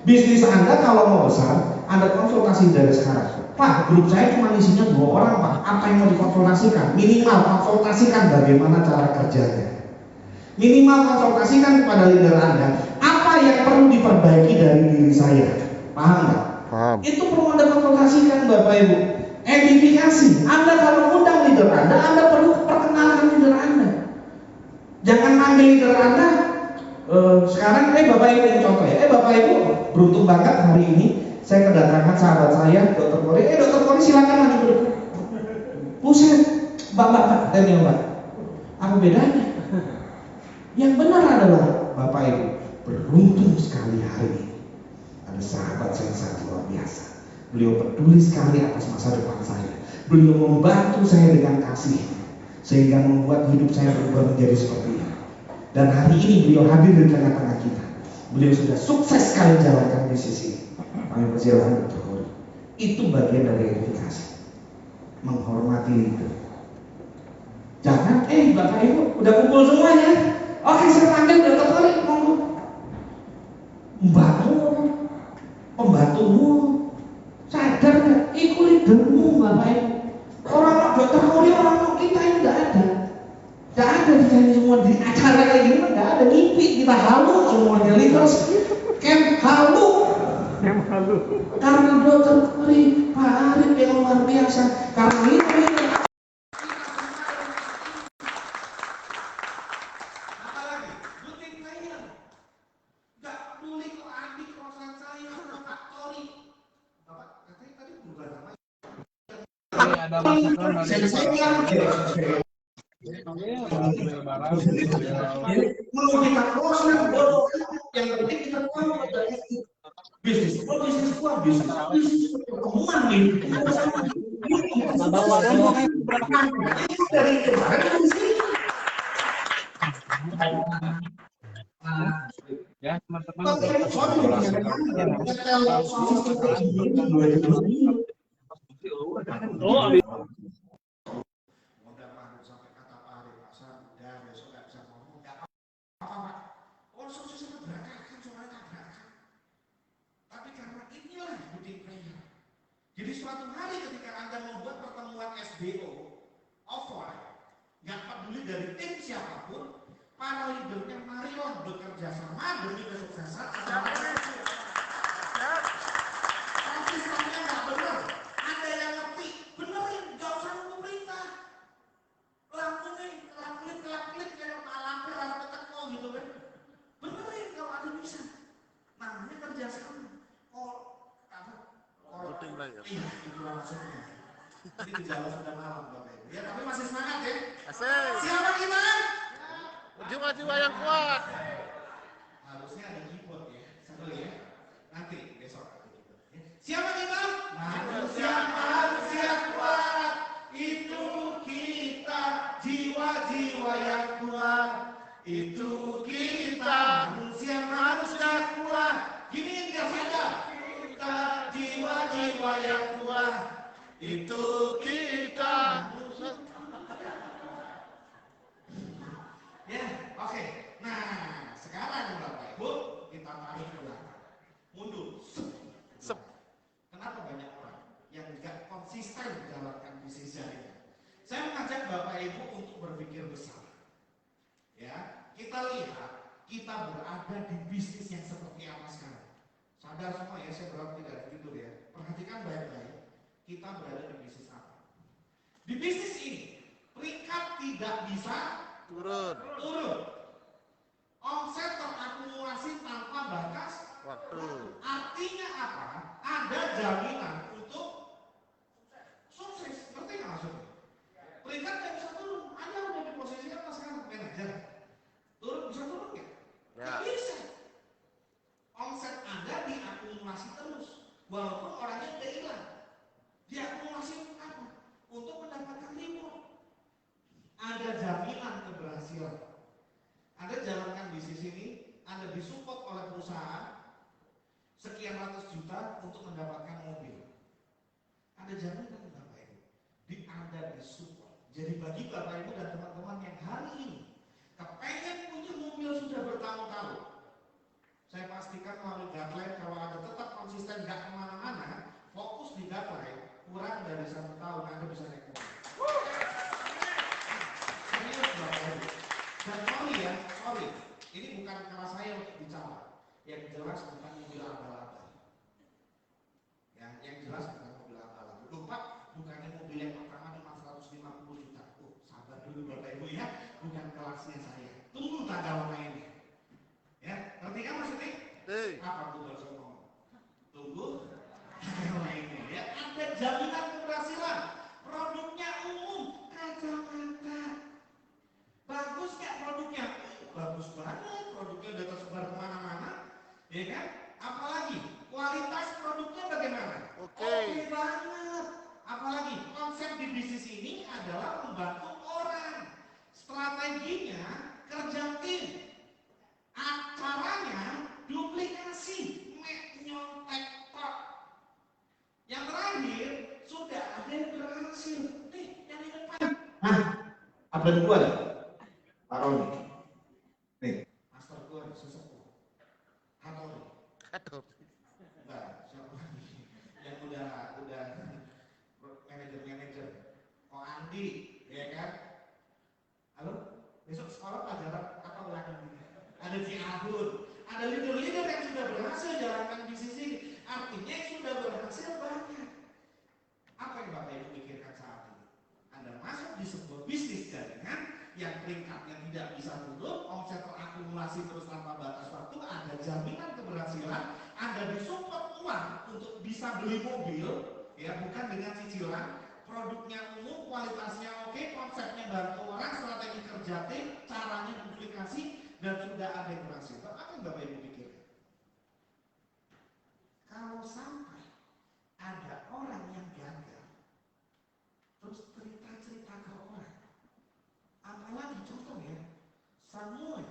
Bisnis Anda kalau mau besar, Anda konsultasi dari sekarang. Pak, grup saya cuma isinya 2 orang Pak. Apa yang mau dikonsultasikan? Minimal konsultasikan bagaimana cara kerjanya. Minimal konsultasikan kepada leader Anda. Apa yang perlu diperbaiki dari diri saya? Paham nggak? Paham. Itu perlu Anda konsultasikan Bapak Ibu. Edifikasi. Anda kalau undang leader Anda perlu perkenalan leader Anda. Jangan manggil leader Anda. Sekarang Bapak Ibu, ini contoh ya. Bapak Ibu, beruntung banget hari ini saya kedatangan sahabat saya, Dr. Kori. Dr. Kori silakan maju ke depan. Buset, Mbak, dan ya Mbak. Apa bedanya? Yang benar adalah Bapak Ibu, beruntung sekali hari ini ada sahabat saya sangat luar biasa. Beliau peduli sekali atas masa depan saya. Beliau membantu saya dengan kasih, sehingga membuat hidup saya berubah menjadi seperti ini. Dan hari ini beliau hadir di tengah-tengah kita. Beliau sudah sukses sekali jalankan bisnis ini. Kami persilakan Dr. Kori. Itu bagian dari edifikasi, menghormati leader. Jangan, Bapak Ibu udah kumpul semuanya. Oke, saya panggil Dr. Kori, monggo. Mbakmu, pembantumu, sadar nggak? Iku leadermu Bapak Ibu. Orang Dr. Kori, orang kita ini nggak ada. Nggak ada di sini semua di acara kayak gini, nggak ada mimpi kita halu semuanya leaders. Camp halu. Karena Dr. Kori, Pak Arif yang luar biasa. Karena itu yang penting kita bisnis pertemuan nih dari kemarin ya teman-teman jadi suatu hari ketika Anda membuat pertemuan SBO offline, nggak peduli dari tim siapapun, para leadernya marilah bekerja sama demi kesuksesan acara. Tapi saya nggak benar, ada yang ngerti, benerin, nggak usah nunggu perintah. Lakuin kayak lampu rasa teko gitu kan. Benerin kalau ada bisa. Namanya kerja sama. Iya, itu maksudnya. Jadi gejala sudah malam Bapak Ibu. Ya, tapi masih semangat ya. Asik. Siapa kita? Jiwa-jiwa yang kuat. Harusnya ada keyboard ya. Seru ya. Nanti besok ada keyboard. Ya. Siapa kita? Manusia kuat. Itu kita, jiwa-jiwa yang kuat. Itu kita, manusia kuat. Gini enggak saja. Kita, jiwa-jiwa yang kuat. Itu kita. Ya, oke. Nah, sekarang Bapak Ibu kita tarik ke belakang. Mundur. Sep. Kenapa banyak orang yang nggak konsisten menjalankan bisnis jaringan? Saya mengajak Bapak Ibu untuk berpikir besar. Ya, kita lihat kita berada di bisnis yang seperti apa sekarang. Sadar semua ya, saya berharap tidak tidur ya. Perhatikan baik-baik. Kita berada di bisnis apa? Di bisnis ini, peringkat tidak bisa Turun. Omset terakumulasi tanpa batas Waktu. Artinya apa? Ada jaminan untuk sukses. Ngerti nggak maksudnya? Peringkat nggak bisa turun. Anda udah di posisi apa sekarang? Manajer. Turun bisa turun nggak? Ya. Nggak bisa. Omset Anda diakumulasi terus. Walaupun orangnya udah hilang. Diakumulasi untuk apa? Untuk mendapatkan reward. Ada jaminan keberhasilan. Anda jalankan bisnis ini, Anda disupport oleh perusahaan sekian ratus juta untuk mendapatkan mobil. Ada jaminan Bapak Ibu, di Anda disupport. Jadi bagi Bapak Ibu dan teman-teman yang hari ini kepengen punya mobil sudah bertahun-tahun, saya pastikan melalui guideline kalau Anda tetap konsisten gak kemana-mana, fokus di guideline, kurang dari 1 tahun Anda bisa naik mobil. Serius Bapak Ibu. Dan sorry, ini bukan cara saya untuk bicara. Yang jelas bukan mobil abal-abal. Ya, yang jelas bukan mobil abal-abal. Lupa, bukannya mobil yang pertama cuma 150 juta. Oh, sabar dulu Bapak Ibu ya, bukan kelasnya saya. Tunggu tanggal mainnya. Ya, ngerti kan maksudnya? Apa tuh baru ngomong? Tunggu tanggal mainnya. Ya, ada jaminan keberhasilan. Produknya umum, kacamata. Bagus nggak produknya? Bagus banget, produknya udah tersebar kemana-mana, ya kan? Apalagi kualitas produknya bagaimana? Oke banget. Apalagi konsep di bisnis ini adalah membantu orang. Strateginya kerja tim. Acaranya duplikasi, nyontek tok. Yang terakhir sudah ada yang berhasil. Nih, yang di depan. Nah, abang gua nih. Pak Roni, nih, master gue sesepuh, Hatori, enggak, siapa lagi, yang udah manajer, oh Andi, ya kan, halo, besok sekolah pelajaran apa ulangan ini? Ada Ci Ahun, ada leader-leader yang sudah berhasil jalankan bisnis ini, artinya yang sudah berhasil banyak. Apa yang Bapak Ibu pikirkan saat ini? Anda masuk di sebuah bisnis jaringan yang peringkatnya tidak bisa turun, omset terakumulasi terus tanpa batas waktu, ada jaminan keberhasilan, Anda disupport uang untuk bisa beli mobil, ya bukan dengan cicilan, produknya umum, kualitasnya oke, konsepnya bantu orang, strategi kerja tim, caranya duplikasi, dan sudah ada yang berhasil. Apa yang Bapak Ibu pikirkan? Kalau sampai ada orang yang gagal, terus cerita-cerita ke orang, apalagi contoh ya, Samuel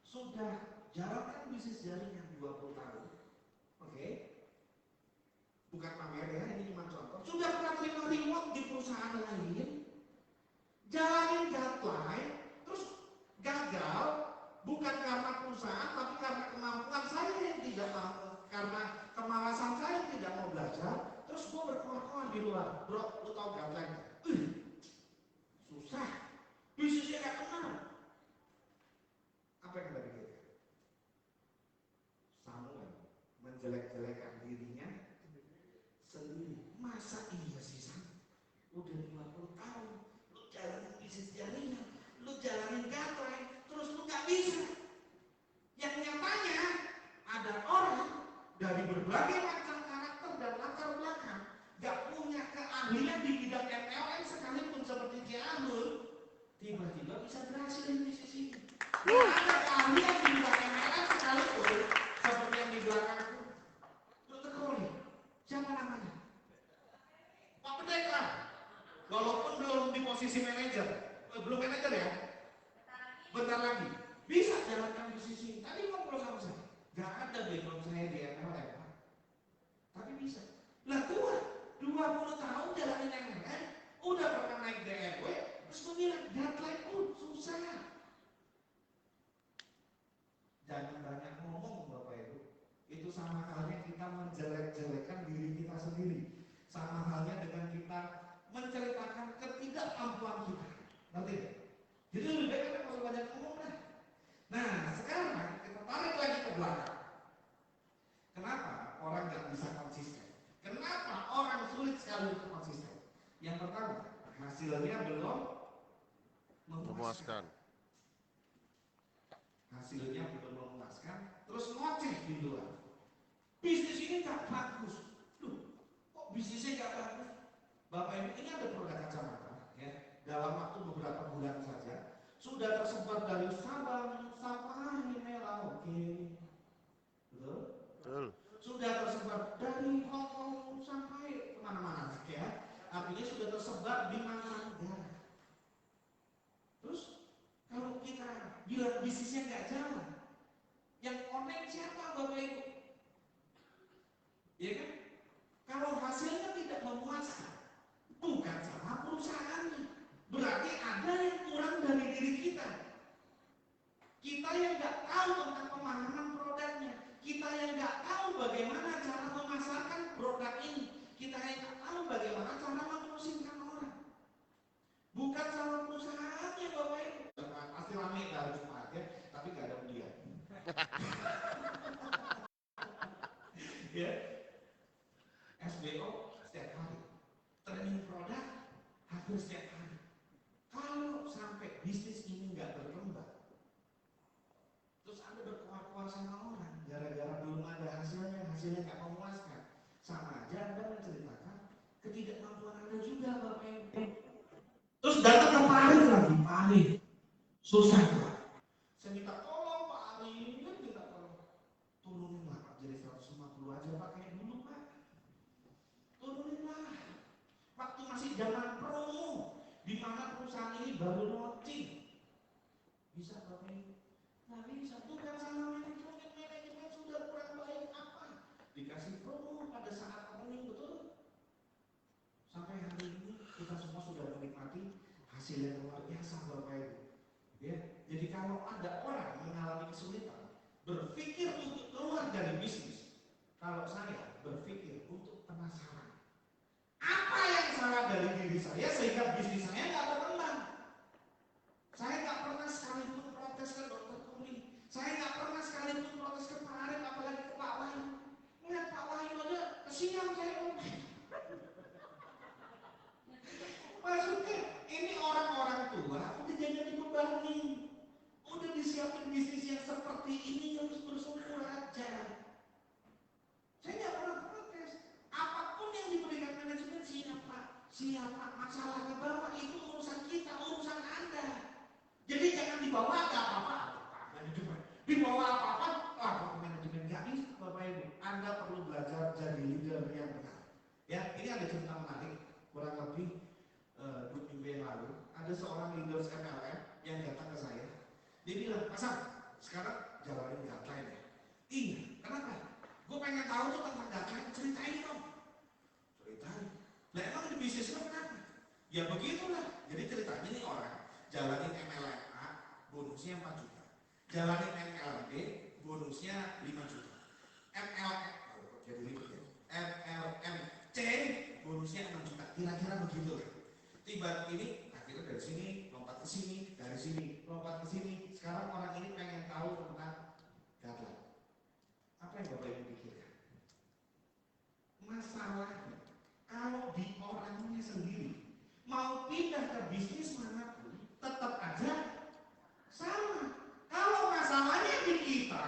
sudah jalankan bisnis jaringan 20 tahun, oke? Bukan pamer ya, ini cuma contoh. Sudah pernah terima reward di perusahaan lain, jalanin guideline, terus gagal, bukan karena perusahaan, tapi karena kemampuan saya yang tidak mampu, karena kemalasan saya yang tidak mau belajar, terus gue berkoar-koar di luar. Bro, lu tau guideline? Susah. Bisnisnya gak kenal. Apa yang kita pikirkan? Samuel menjelek-jelekan dirinya sendiri. Masa iya sih Sam? Udah 50 tahun, lu jalanin bisnis jaringan, lu jalanin guideline, terus lu gak bisa. Yang nyatanya ada orang dari berbagai macam karakter dan latar belakang gak punya keahlian di bidang nggak bisa berhasil di bisnis ini. Ada keahlian di belakang MLM sekalipun, seperti yang di belakangku. Dokter Kroni, siapa namanya? Pak Pendeta. Walaupun belum di posisi manajer, belum manajer ya, bentar lagi bisa jalankan bisnis ini. Tadi ngobrol sama saya, nggak ada background saya di MLM, tapi bisa. Lah tua, 20 tahun jalanin MLM, udah pernah naik DRW, terus gue bilang, deadline pun susah. Jangan banyak ngomong Bapak Ibu. Itu sama halnya kita menjelek-jelekan diri kita sendiri. Sama halnya dengan kita menceritakan ketidakmampuan kita. Ngerti gak? Jadi lebih baik kita masih banyak ngomong dah. Nah sekarang kita tarik lagi ke belakang. Kenapa orang nggak bisa konsisten? Kenapa orang sulit sekali untuk konsisten? Yang pertama, hasilnya belum memuaskan. Hasilnya belum memuaskan, terus ngoceh di luar. Bisnis ini nggak bagus. Loh, kok bisnisnya nggak bagus? Bapak Ibu, ini ada produk kacamata, ya. Dalam waktu beberapa bulan saja sudah tersebar dari Sabang sampai Merauke, betul? Betul. Sudah tersebar dari Hong Kong sampai kemana-mana, ya. Artinya sudah tersebar di mana negara. Terus kalau kita bilang bisnisnya nggak jalan, yang connect siapa Bapak Ibu? Ya kan? Kalau hasilnya tidak memuaskan, bukan salah perusahaannya. Berarti ada yang kurang dari diri kita. Kita yang nggak tahu tentang pemahaman produknya. Kita yang nggak tahu bagaimana cara memasarkan produk ini. Kita yang nggak tahu bagaimana cara mempromosikan orang. Bukan salah perusahaannya Bapak Ibu. Pasti rame dari Jumat ya, tapi nggak ada undian. Ya, SBO setiap hari, training produk hampir setiap hari. Kalau sampai bisnis ini nggak berkembang, terus Anda berkuar-kuar sama orang, gara-gara belum ada hasilnya nggak memuaskan, sama aja Anda menceritakan ketidakmampuan Anda juga Bapak Ibu. Terus datang ke Pak Arif lagi, Pak Arif, susah Pak. Saya minta tolong Pak Arif, kan minta tolong. Turunin lah Pak, jadi 150 aja Pak, kayak dulu Pak. Turunin lah. Waktu masih zaman promo, di mana perusahaan ini baru launching. Bisa Bapak Ibu? Nggak bisa, bukan salah manajemen sudah kurang baik apa? Dikasih promo pada saat opening, betul? Sampai hari ini kita semua sudah menikmati hasil yang luar biasa Bapak Ibu. Ya, jadi kalau ada orang mengalami kesulitan berpikir untuk keluar dari bisnis, kalau saya berpikir untuk penasaran, apa yang salah dari diri saya sehingga bisnis saya nggak berkembang? Saya nggak pernah sekalipun protes ke Dokter Kuli, saya nggak pernah sekalipun protes ke Pak Arif, apalagi ke Pak Wahyu. Melihat Pak Wahyu aja kesian saya. Maksudnya ini orang-orang tua udah jangan dibebani, udah disiapin bisnis yang seperti ini harus bersyukur aja. Saya nggak pernah protes. Apapun yang diberikan manajemen siapa masalahnya bawa itu urusan kita, urusan Anda. Jadi jangan dibawa ada apa-apa manajemen, dibawa apa-apa manajemen nggak bisa Bapak Ibu. Anda perlu belajar jadi leader yang benar. Ya, ini ada cerita menarik kurang lebih 2 minggu yang lalu ada seorang leader MLM yang datang ke saya. Dia bilang, Mas Sam, sekarang jalanin guideline ya. Iya, kenapa? Gue pengen tahu tuh tentang guideline, ceritain dong. Ceritain. Lah emang di bisnis lo kenapa? Ya begitulah. Jadi ceritanya nih orang jalanin MLM A, bonusnya 4 juta. Jalanin MLM B, bonusnya 5 juta. Jadi ribet ya. MLM C, bonusnya 6 juta. Kira-kira begitu. Tiba ini akhirnya dari sini lompat ke sini, dari sini lompat ke sini. Sekarang orang ini pengen tahu tentang guideline. Apa yang Bapak Ibu pikirkan? Masalahnya kalau di orangnya sendiri mau pindah ke bisnis manapun tetap aja sama. Kalau masalahnya di kita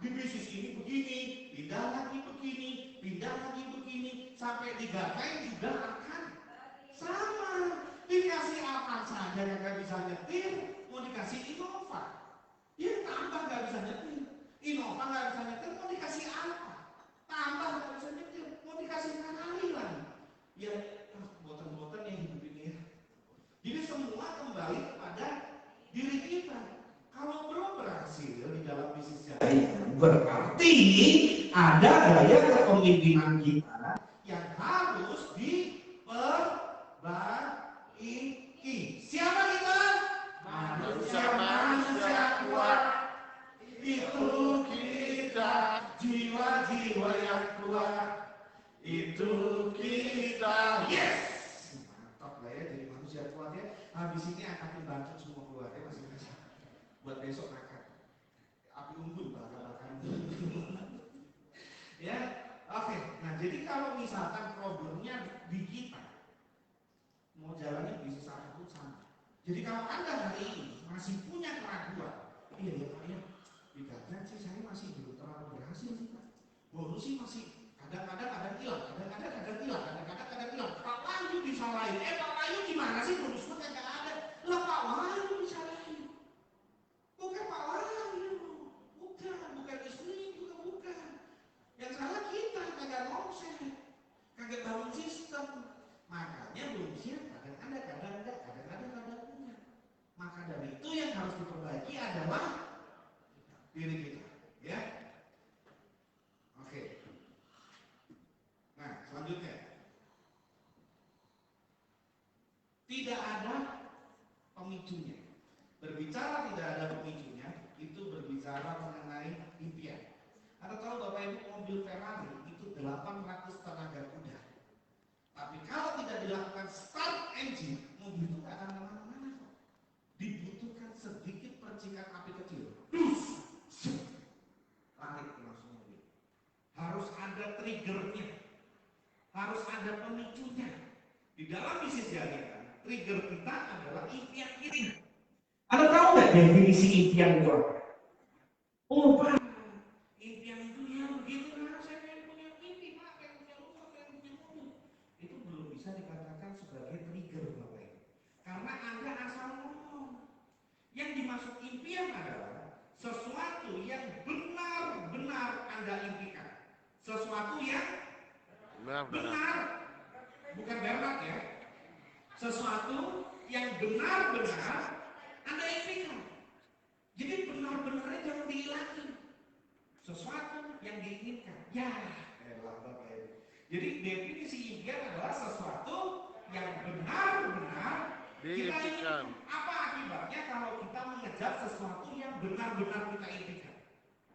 di bisnis ini begini, pindah lagi begini, sampai di guideline juga akan sama. Dikasih apa saja aja nggak bisa nyetir, mau dikasih Innova. Ya tambah nggak bisa nyetir. Innova nggak bisa nyetir, mau dikasih apa? Tambah nggak bisa nyetir, mau dikasih Ferrari lagi. Ya, boten-boten yang hidup ini ya. Jadi semua kembali kepada diri kita. Kalau belum berhasil di dalam bisnis jari, berarti ada gaya kepemimpinan kita yang harus diperbaiki. Siapa kita? Manusia kuat. Itu kita, jiwa-jiwa yang kuat. Itu kita. Yes. Mantap lah ya jadi manusia kuat ya. Habis ini angkatin bangkit semua keluar ya masing-masing. Buat besok makan api unggun bakar-bakar. Ya, oke. Nah jadi kalau misalkan problemnya di kita, mau jalannya bisnis apapun sama. Jadi kalau Anda hari ini masih punya keraguan, iya ya Pak ya, di Gagan sih saya masih belum terlalu berhasil sih Pak. Bonus sih masih kadang-kadang hilang, kadang-kadang hilang. Pak Wahyu disalahin, Pak Wahyu gimana sih bonusnya kagak ada? Lah Pak Wahyu disalahin. Bukan Pak Wahyu, bukan istri juga bukan. Yang salah kita kagak konsep, kagak bangun sistem. Makanya bonusnya kadang ada, kadang punya. Maka dari itu yang harus diperbaiki adalah diri kita, ya. Oke. Nah, selanjutnya. Tidak ada pemicunya. Berbicara tidak ada pemicunya, itu berbicara mengenai impian. Anda tahu Bapak Ibu mobil Ferrari itu 800 tenaga kuda. Tapi kalau tidak dilakukan start engine, mobil itu tidak akan kemana-mana kok. Dibutuhkan sedikit percikan api kecil. Lari langsung mobil. Harus ada triggernya. Harus ada pemicunya. Di dalam bisnis jaringan, trigger kita adalah impian kita. Anda tahu nggak definisi impian itu apa? Oh Pak, impian itu ya begitu lah. Saya pengen punya mimpi Pak, pengen punya rumah, pengen punya mobil. Itu belum bisa dikatakan sebagai trigger Bapak Ibu. Karena Anda asal ngomong. Yang dimaksud impian adalah sesuatu yang benar-benar Anda impikan. Sesuatu yang benar, bukan Bernard ya. Sesuatu yang benar-benar Anda impikan. Jadi benar-benarnya jangan dihilangin. Sesuatu yang diinginkan. Ya, Bapak Ibu. Jadi definisi impian adalah sesuatu yang benar-benar kita inginkan. Apa akibatnya kalau kita mengejar sesuatu yang benar-benar kita impikan?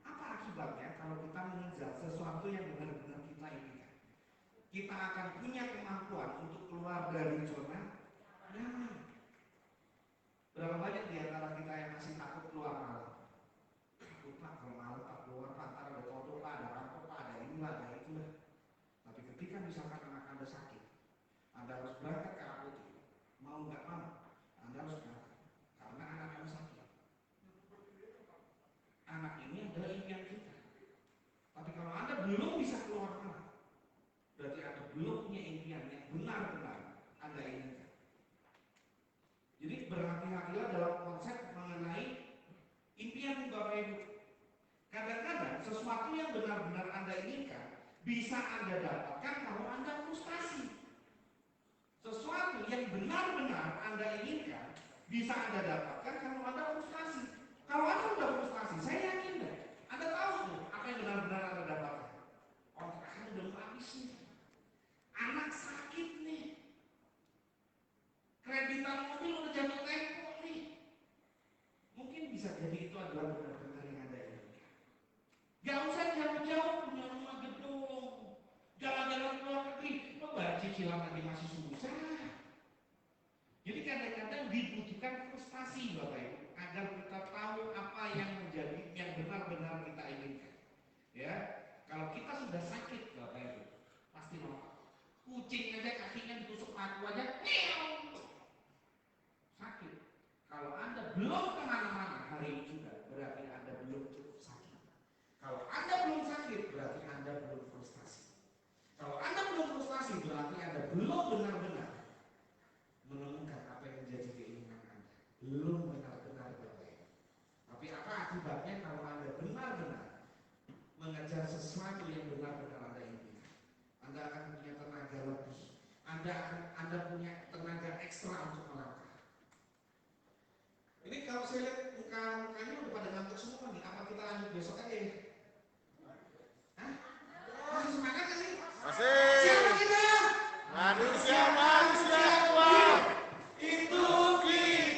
Apa akibatnya kalau kita mengejar sesuatu yang benar-benar kita impikan? Kita akan punya kemampuan untuk keluar dari zona nyaman. Berapa banyak di antara kita yang masih takut keluar malam? Takut Pak, kalau malam tak keluar Pak, ntar ada kodok Pak, ada rampok Pak, ada inilah, ada itulah. Tapi ketika misalkan anak Anda sakit, Anda harus berangkat ke apotek. Mau nggak mau, Anda harus berangkat. Karena anak Anda sakit. Anak ini adalah impian kita. Tapi kalau Anda belum bisa keluar malam, berarti Anda belum punya impian yang benar-benar Anda inginkan. Jadi berhati-hatilah dalam konsep mengenai impian Bapak Ibu. Kadang-kadang sesuatu yang benar-benar Anda inginkan bisa Anda dapatkan kalau Anda frustasi. Sesuatu yang benar-benar Anda inginkan bisa Anda dapatkan kalau Anda frustasi. Kalau Anda sudah frustasi, saya yakin deh, Anda tahu tuh apa yang benar-benar Anda dapatkan. Kontrakan udah mau habis nih. Anak sakit nih. Kreditan mobil udah jatuh tempo nih. Mungkin bisa jadi itu adalah benar-benar yang Anda inginkan. Gak usah jauh-jauh punya rumah gedung, jalan-jalan ke luar negeri, lo bayar cicilan lagi masih susah. Jadi kadang-kadang dibutuhkan frustasi Bapak Ibu agar kita tahu apa yang menjadi yang benar-benar kita inginkan. Ya, kalau kita sudah sakit Bapak Ibu pasti mau. Kucing aja kakinya ditusuk paku aja, sakit. Kalau Anda belum kemana-mana hari ini juga, berarti Anda belum cukup sakit. Kalau Anda belum sakit, berarti Anda belum frustasi. Kalau Anda belum frustasi, berarti Anda belum benar-benar menemukan apa yang menjadi keinginan Anda. kalau saya lihat mukanya udah pada ngantuk semua nih, apa kita lanjut besok aja ya? Hah? Masih semangat gak sih? Masih. Siapa kita? Manusia kuat. Itu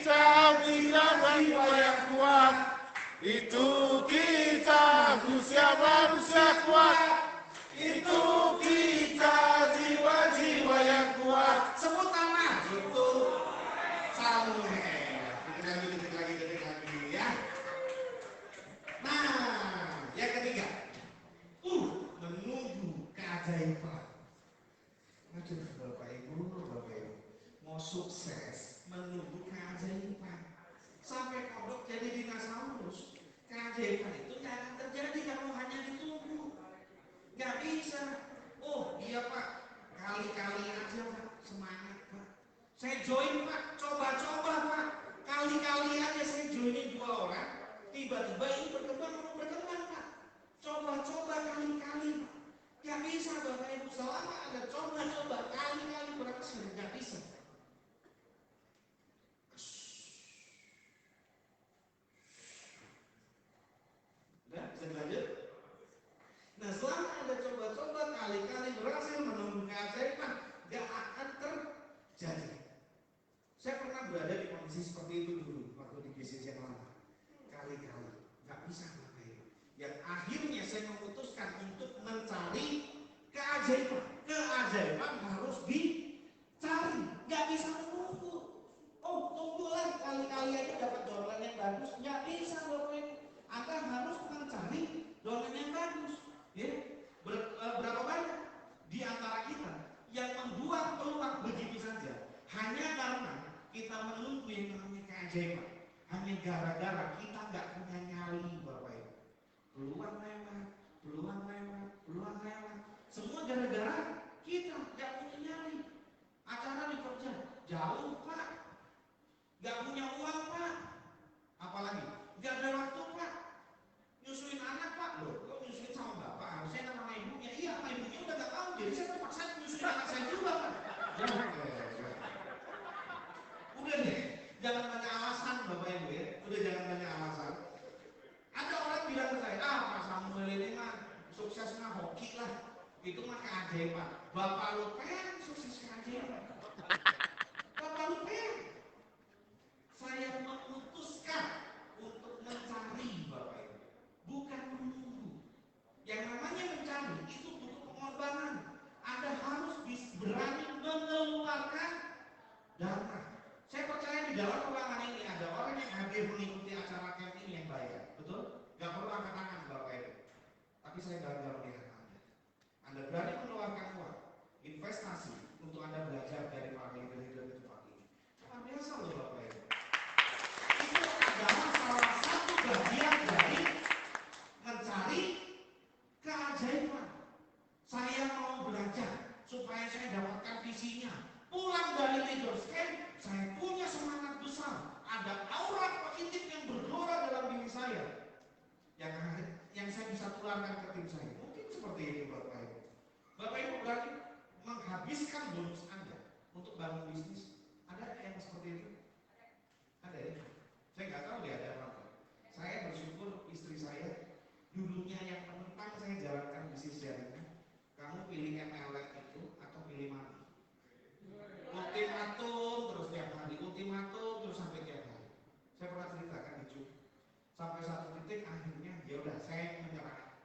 Kita bisa jiwa yang kuat. Itu kita manusia kuat. Itu kita jiwa-jiwa yang kuat. sebut nama. Itu Salome. Detik lagi ya. Nah, yang ketiga. Menunggu keajaiban. Aduh, Bapak Ibu, mau sukses menunggu keajaiban. Sampai kodok jadi dinosaurus. Keajaiban itu nggak akan terjadi kalau hanya ditunggu. Nggak bisa. Oh iya Pak, kali-kali aja Pak, semangat Pak. Saya join Pak, coba-coba Pak. Kali-kali aja saya joinin 2 orang. Tiba-tiba ini berkembang Pak. Coba-coba kali-kali Pak. Nggak bisa Bapak Ibu, selama ada coba-coba kali-kali berapa sering nggak bisa. Udah, bisa lanjut? Nah, selama ada coba-coba kali-kali berhasil menunggu keajaiban, nggak akan terjadi. Saya pernah berada di kondisi seperti itu dulu waktu di bisnis yang lama. Kali-kali nggak bisa Bapak Ibu. Yang akhirnya saya memutuskan untuk mencari keajaiban. Keajaiban harus dicari, nggak bisa menunggu. Oh, tunggulah kali-kali aja dapat dolar yang bagus, nggak bisa Bapak Ibu. Anda harus mencari dolar yang bagus. Ya, berapa banyak di antara kita yang membuat peluang begitu saja hanya karena kita menunggu yang namanya keajaiban, hanya gara-gara kita nggak punya nyali Bapak Ibu. Peluang lewat, semua gara-gara kita nggak punya nyali. Acara di kerja jauh Pak, nggak punya uang Pak, apalagi nggak ada waktu Pak. Nyusuin anak Pak, loh, kok nyusuin sama bapak? Harusnya sama ibunya. Iya, sama ibunya udah gak tahu, jadi saya terpaksa nyusuin anak saya juga Pak. Udah deh, jangan banyak alasan Bapak Ibu ya. Udah jangan banyak alasan. Ada orang bilang ke saya, Pak Samuel ini mah sukses mah hoki lah. Itu mah keajaiban. Bapak lu pengen sukses keajaiban. Bapak lu pengen. Saya memutuskan untuk mencari Bapak Ibu. Bukan menunggu. Yang namanya mencari itu butuh pengorbanan. Anda harus berani mengeluarkan dana. Saya percaya di dalam ruangan ini ada orang yang hadir mengikuti acara camp ini yang bayar, betul? Gak perlu angkat tangan Bapak Ibu. Tapi saya bangga melihat Anda. Anda berani mengeluarkan uang, investasi untuk Anda belajar dari para leader-leader di tempat ini. Luar biasa loh Bapak Ibu. Itu adalah salah satu bagian dari mencari keajaiban. Saya mau belajar supaya saya dapatkan visinya. Pulang dari leaders camp, saya punya semangat besar. Ada aura positif yang bergelora dalam diri saya. Yang saya bisa tularkan ke tim saya. Mungkin seperti ini Bapak Ibu. Bapak Ibu berarti menghabiskan bonus Anda untuk bangun bisnis. Ada yang seperti itu? Ada ya? Saya nggak tahu dia ada apa. Saya bersyukur istri saya dulunya yang menentang saya jalankan bisnis jaringan. Kamu pilih MLM itu atau pilih mana? Ultimatum terus tiap hari, ultimatum terus sampai tiap hari. Saya pernah ceritakan itu. Sampai satu titik akhirnya ya udah saya menyerah.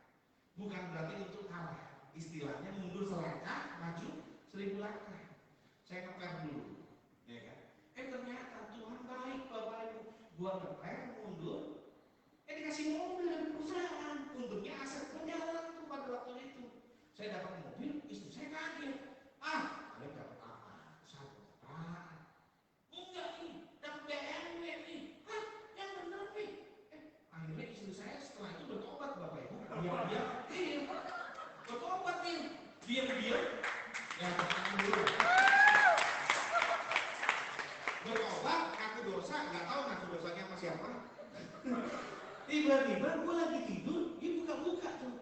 Bukan berarti untuk kalah. Istilahnya mundur selangkah, maju 1000 langkah. Saya ngeper dulu, ya kan? Ternyata Tuhan baik Bapak Ibu. Gua ngeper mundur. Dikasih mobil dari perusahaan. Untungnya aset berjalan tuh pada waktu itu. Saya dapat mobil, istri saya kaget. Kalian dapat apa? Satu apa? Enggak nih, dapat BMW nih. Yang bener nih. Akhirnya istri saya setelah itu bertobat Bapak Ibu. Dia bertobat nih. Diam-diam. Ya, dulu. Bertobat, ngaku dosa, nggak tahu ngaku dosanya sama siapa. Tiba-tiba gue lagi tidur, dia buka-buka tuh.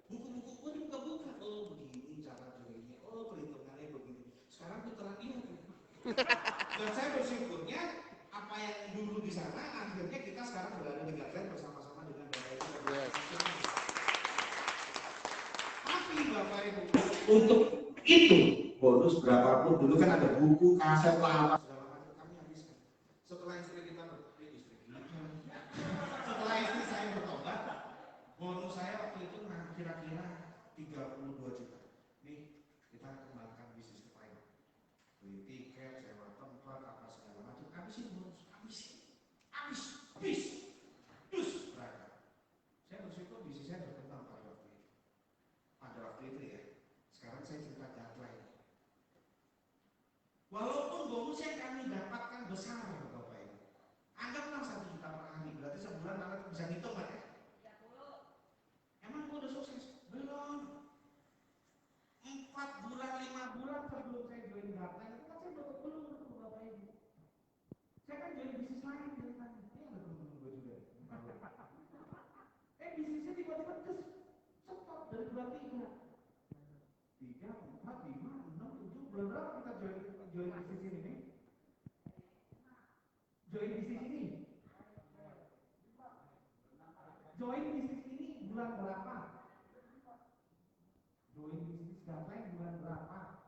Buku-buku gue dibuka-buka. Oh begini cara jualnya, oh perhitungannya begini. Sekarang putaran dia tuh. Dan saya bersyukurnya apa yang dulu di sana akhirnya untuk itu bonus berapapun. Dulu kan ada buku, kaset, lah apa segala macam, kami habiskan. Setelah istri kita setelah istri saya bertobat, bonus saya waktu itu kira-kira 32 juta. Nih kita kembangkan bisnis lain, beli tiket, sewa tempat, apa segala macam, habisin bonus, habis, terus berangkat. Saya bersyukur bisnis saya berkembang pada waktu itu ya. Sekarang saya cerita guideline. Walaupun bonus yang kami dapatkan besar Bapak Ibu, anggaplah 1 juta per hari, berarti sebulan Anda bisa hitung kan ya? Emang gue udah sukses? Belum. 4 bulan, 5 bulan sebelum saya join guideline, itu kan saya belum Bapak Ibu. Saya kan join bisnis lain dari tadi. Ini ada teman-teman gue juga. Bisnisnya tiba-tiba stop dari bulan 3, 4, 5, 6, 7, bulan berapa kita join bisnis ini nih? Join bisnis ini bulan berapa? Join bisnis guideline bulan berapa?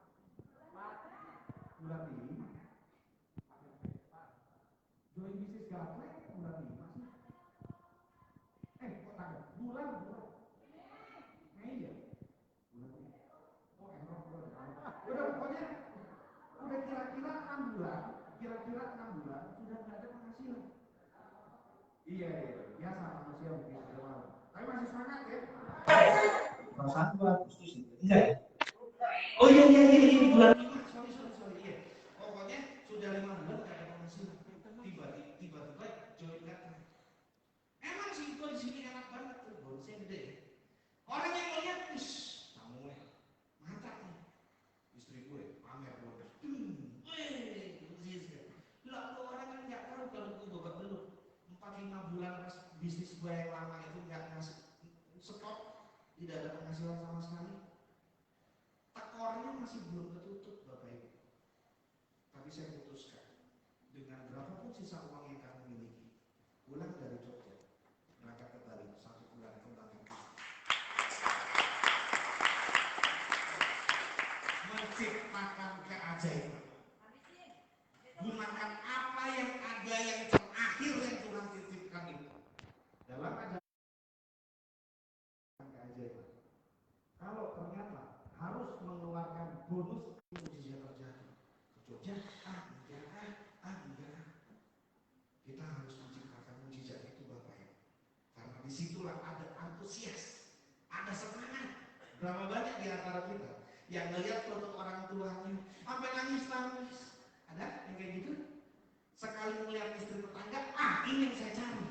Bulan 5. Join bisnis guideline bulan 5 sih. Kok tanggal? Bulan. Mei ya? Udah pokoknya udah kira-kira 6 bulan sudah nggak ada penghasilan. Iya, biasa manusia mungkin sudah malu. Tapi masih semangat ya. Perasaan gua Agustus ini. Iya. Oh iya bulan 5. Sorry iya. Pokoknya sudah 5 bulan nggak ada penghasilan. Tiba-tiba join guideline. Emang sih gua di sini enak banget tuh, bonusnya gede. Orang yang melihat, kamu mantap nih. Istri gue pamer bonus. Lalu orang kan nggak tahu kalau gue babak belur. 4-5 bulan bisnis gue yang lama itu nggak ngasih stop, tidak ada penghasilan sama sekali. Tekornya masih belum ketutup Bapak Ibu. Tapi saya putuskan dengan berapapun sisa uang yang kamu miliki, pulang dari Jogja, berangkat ke Bali 1 bulan kembangkan. Menciptakan keajaiban. Gunakan apa yang ada yang terakhir yang Tuhan titipkan itu dalam ajaran keajaiban. Kalau ternyata harus mengeluarkan bonus, mujizat terjadi. Ke Jogja, enggak. Kita harus menciptakan mujizat itu Bapak Ibu. Karena disitulah ada antusias, ada semangat. Berapa banyak di antara kita yang melihat foto orang tuanya sampai nangis. Ada yang kayak gitu? Sekali melihat istri tetangga, ini yang saya cari.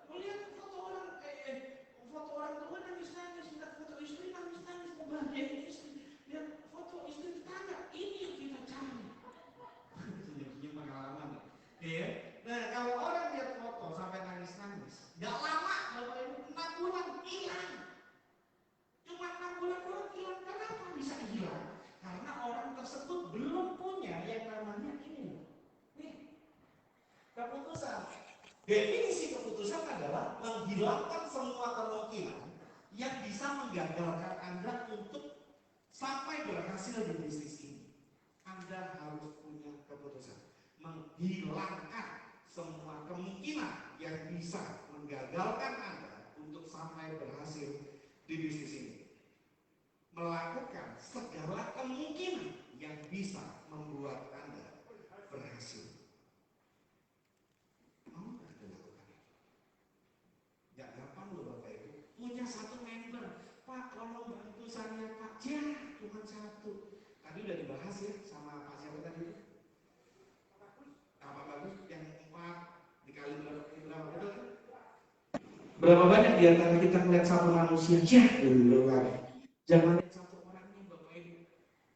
Melihat foto orang tua nangis, lihat foto istri nangis, membahagiakan istri. Lihat foto istri tetangga, ini yang kita cari. Ini pengalaman ya. Nah kalau orang lihat foto sampai nangis, gak lama Bapak Ibu 6 bulan hilang. Cuma 6 bulan doang hilang. Kenapa bisa hilang? Karena orang tersebut belum punya yang namanya ini. Nih, keputusan. Definisi keputusan adalah menghilangkan semua kemungkinan yang bisa menggagalkan Anda untuk sampai berhasil di bisnis ini. Anda harus punya keputusan. Menghilangkan semua kemungkinan yang bisa menggagalkan Anda untuk sampai berhasil di bisnis ini. Melakukan segala kemungkinan yang bisa membuat Anda berhasil. Mau nggak Anda lakukan itu? Nggak gampang loh Bapak Ibu. Punya 1 member, Pak tolong bantu saya Pak. Cuma 1. Tadi udah dibahas ya sama Pak siapa tadi? Pak Bagus yang 4 dikali berapa betul? Berapa banyak di antara kita melihat satu manusia? Jangan lihat 1 orang nih Bapak Ibu.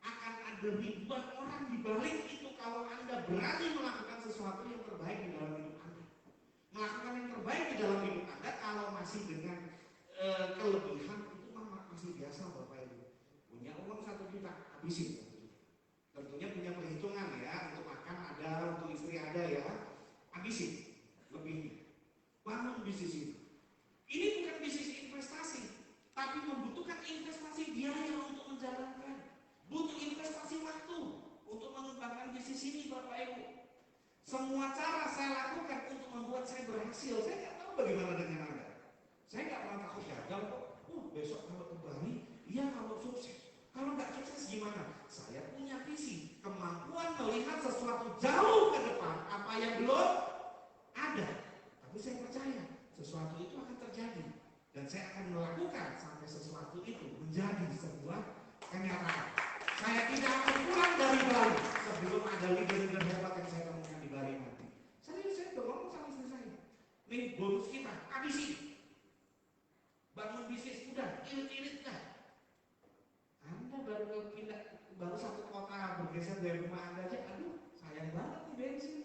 Akan ada ribuan orang di balik itu kalau Anda berani melakukan sesuatu yang terbaik di dalam hidup Anda. Melakukan yang terbaik di dalam hidup Anda kalau masih dengan kelebihan itu masih biasa Bapak Ibu. Punya uang 1 juta, habisin. Tentunya punya perhitungan ya, untuk makan ada, untuk istri ada ya, habisin lebihnya. Bangun bisnis ini. Ini bukan bisnis investasi, tapi membutuhkan investasi Semua cara saya lakukan untuk membuat saya berhasil. Saya nggak tahu bagaimana dengan Anda. Saya nggak pernah takut gagal kok. Besok kalau ke Bali, iya kalau sukses. Kalau nggak sukses gimana? Saya punya visi, kemampuan melihat sesuatu jauh ke depan, apa yang belum ada. Tapi saya percaya sesuatu itu akan terjadi dan saya akan melakukan sampai sesuatu itu menjadi sebuah kenyataan. Saya tidak akan pulang dari Bali sebelum ada leader-leader hebat yang saya temukan di Bali nanti. Saya ngomong sama istri saya, nih bonus kita habisi. Bangun bisnis udah, irit-irit dah. Anda baru satu kota bergeser dari rumah Anda aja, aduh sayang banget nih bensin.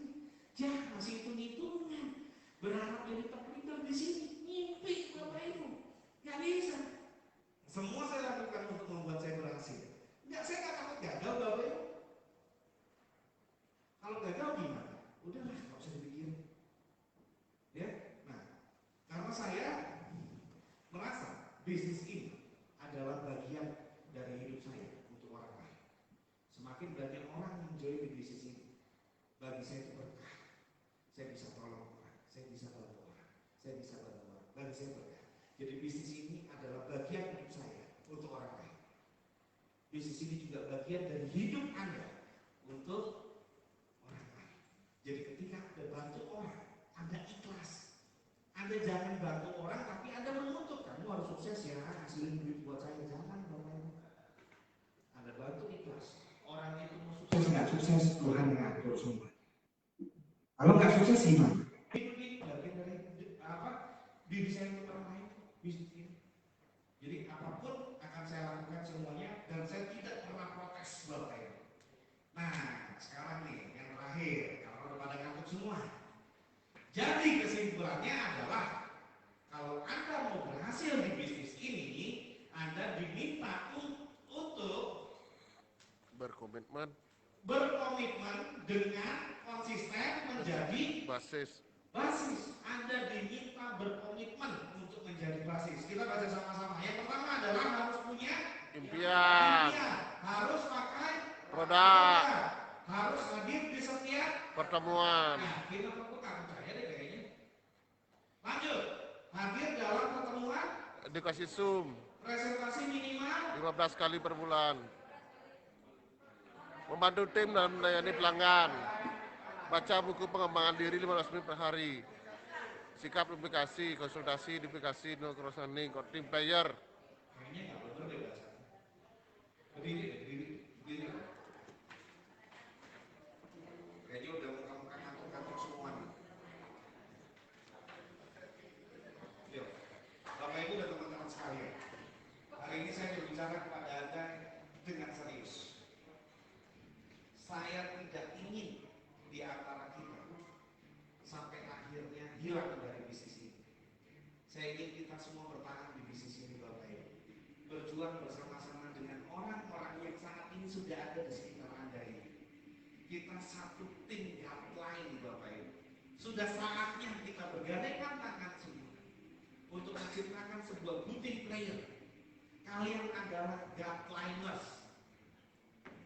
Jangan masih hitung-hitungan. Berharap jadi top leader di sini, ngimpi Bapak Ibu, nggak bisa. Semua saya lakukan untuk membuat saya berhasil. Saya nggak takut gagal Bapak Ibu. Kalau gagal gimana? Udahlah, nggak usah dipikirin. Ya, nah, karena saya merasa bisnis ini adalah bagian dari hidup saya untuk orang lain. Semakin banyak orang yang join di bisnis ini, bagi saya itu berkah. Saya bisa tolong orang, saya bisa bantu orang, saya bisa bantu orang, bagi saya berkah. Jadi bisnis ini adalah bagian hidup saya untuk orang lain. Bisnis ini juga bagian dari hidup Anda untuk orang lain. Jadi ketika Anda bantu orang, Anda ikhlas. Anda jangan bantu orang tapi Anda menuntut kamu harus sukses ya, hasilin duit buat saya. Jangan Bapak Ibu. Anda bantu ikhlas. Orang itu mau sukses nggak sukses, Tuhan yang atur semua. Kalau nggak sukses gimana? Ini bagian dari diri saya untuk orang lain, bisnis ini. Jadi apapun akan saya lakukan semuanya dan saya tidak pernah protes Bapak Ibu. Nah sekarang nih yang terakhir, kalau udah pada ngantuk semua. Jadi kesimpulannya adalah kalau Anda mau berhasil di bisnis ini, Anda diminta untuk berkomitmen dengan konsisten menjadi basis. Anda diminta berkomitmen untuk menjadi basis. Kita baca sama-sama. Yang pertama adalah harus punya Impian. Harus pakai Produk. Harus hadir di setiap Pertemuan. Nah, kita pertemuan percaya deh kayaknya. Lanjut. Hadir dalam pertemuan. Edukasi Zoom. Presentasi minimal 15 kali per bulan. Membantu tim dalam melayani pelanggan. Baca buku pengembangan diri 15 menit per hari. Sikap aplikasi, konsultasi, duplikasi, no cross learning, team player. Kayaknya nggak bener deh baca. Berdiri. Kayaknya udah muka-muka ngantuk semua nih. Yuk, Bapak Ibu dan teman-teman sekalian. Hari ini saya berbicara kepada Anda dengan serius. Saya tidak ingin di antara kita sampai akhirnya hilang dari bisnis ini. Saya ingin kita semua bertahan di bisnis ini Bapak Ibu. Berjuang bersama-sama dengan orang-orang yang saat ini sudah ada di sekitar Anda ini. Kita satu tim hotline Bapak Ibu. Sudah saatnya kita bergandengan tangan semua untuk menciptakan sebuah booting player. Kalian adalah Godliners.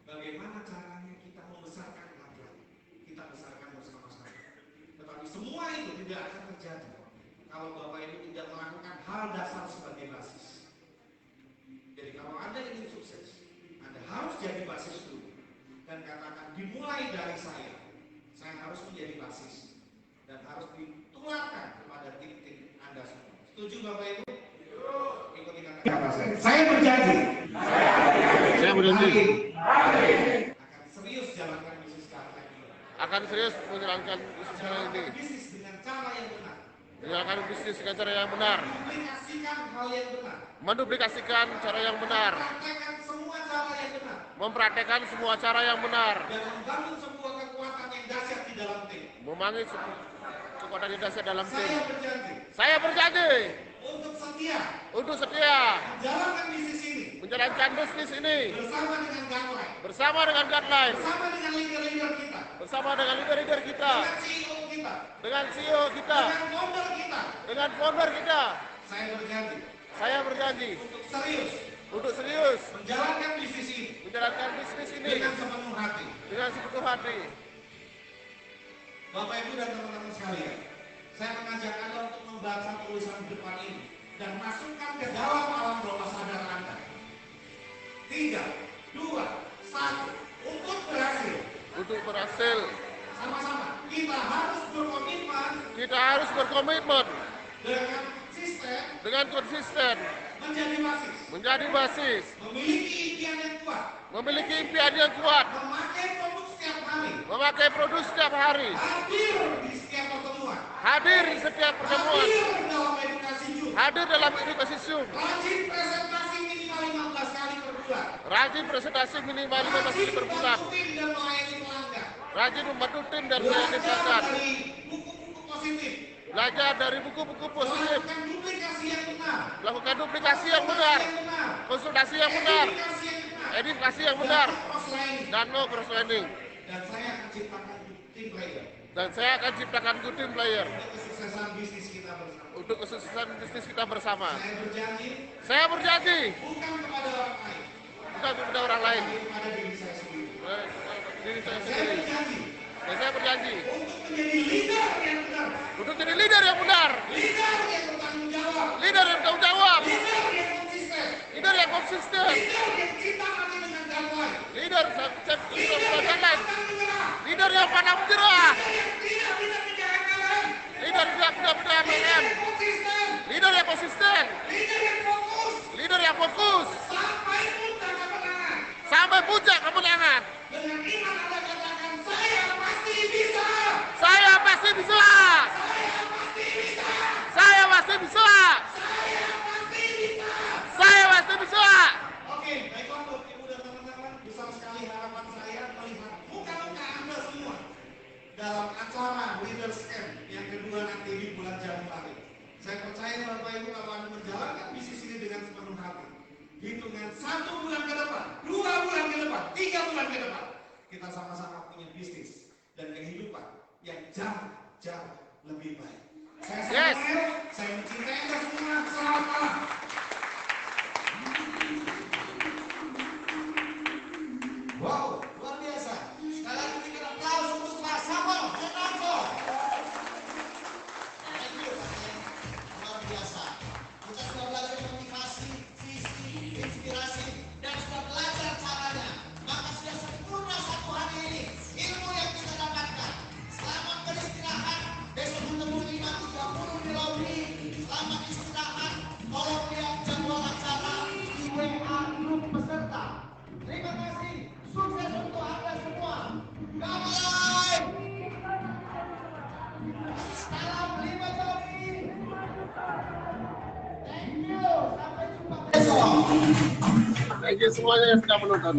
Bagaimana caranya kita membesarkan Godline? Kita besarkan bersama-sama. Tetapi semua itu tidak akan terjadi kalau Bapak Ibu tidak melakukan hal dasar sebagai basis. Jadi kalau Anda ingin sukses, Anda harus jadi basis dulu. Dan katakan dimulai dari saya harus menjadi basis. Dan harus ditularkan kepada tim-tim Anda semua. Setuju Bapak Ibu? Ikuti kata saya. Saya berjanji. Saya berjanji. Akan serius jalankan bisnis kalian ini. Akan serius menjalankan bisnis kalian ini. Bisnis dengan cara yang benar. Menjalankan bisnis dengan cara yang benar. Menduplikasikan hal yang benar. Menduplikasikan cara yang benar. Mempraktekkan semua cara yang benar. Mempraktekkan semua cara yang benar. Dan membangun sebuah kekuatan yang dahsyat di dalam tim. Membangun kekuatan yang dahsyat dalam tim. Saya berjanji. Saya berjanji. Untuk setia. Menjalankan bisnis ini. Menjalankan bisnis ini. Bersama dengan Godline. Bersama dengan Godline. Bersama dengan leader-leader kita. Bersama dengan leader-leader kita. Dengan CEO kita. Dengan CEO kita. Dengan founder kita. Dengan founder kita. Saya berjanji. Saya berjanji. Untuk serius. Menjalankan bisnis ini. Menjalankan bisnis ini. Dengan sepenuh hati. Dengan sepenuh hati. Bapak Ibu dan teman-teman sekalian, saya mengajak Anda untuk membaca tulisan di depan ini dan masukkan ke dalam alam bawah sadar Anda. 3, 2, 1, untuk berhasil. Untuk berhasil, Sama-sama, kita harus berkomitmen dengan konsisten menjadi basis, memiliki impian yang kuat, memakai produk setiap hari, hadir di setiap pertemuan, hadir dalam edukasi Zoom, rajin presentasi minimal 15 kali per bulan, rajin membantu tim dan melayani pelanggan, belajar dari buku-buku positif, melakukan duplikasi yang benar, konsultasi yang benar, edukasi yang benar, dan no cross learning. Dan saya akan ciptakan good team player untuk kesuksesan bisnis kita bersama. Saya berjanji bukan kepada orang lain, diri saya sendiri. Dan saya berjanji untuk jadi leader yang benar, leader yang bertanggung jawab, leader yang konsisten, leader leader yang pandang menyerah, leader yang tidak pernah MLM, leader yang konsisten, leader yang fokus sampai puncak kemenangan. Dengan iman Anda katakan, saya pasti bisa. Saya pasti bisa. Saya pasti bisa. Saya pasti bisa. Oke, baiklah Bapak Ibu dan teman-teman, besar sekali harapan saya melihat muka-muka Anda semua dalam acara Leaders Camp yang kedua nanti di bulan Januari. Saya percaya Bapak Ibu kalau Anda menjalankan bisnis ini dengan sepenuh hati, hitungan 1 bulan ke depan, 2 bulan ke depan, 3 bulan ke depan, kita sama-sama punya bisnis dan kehidupan yang jauh lebih baik. Saya mencintai Anda semua. Selamat malam. Wow, luar biasa. Sekali lagi berikan aplaus untuk Pak Samuel Fernando. Thank you, luar biasa. Kita sudah belajar motivasi, visi, inspirasi, dan sudah belajar caranya. Maka sudah sempurna 1 hari ini ilmu yang kita dapatkan. Selamat beristirahat. Besok ketemu 5.30 di lobby. Selamat istirahat. Tolong lihat jadwal acara di WA grup peserta. Terima kasih. Sukses untuk Anda semua. Bye. Salam 5 Joni. Thank you. Sampai jumpa besok. Thank you semuanya yang sudah menonton.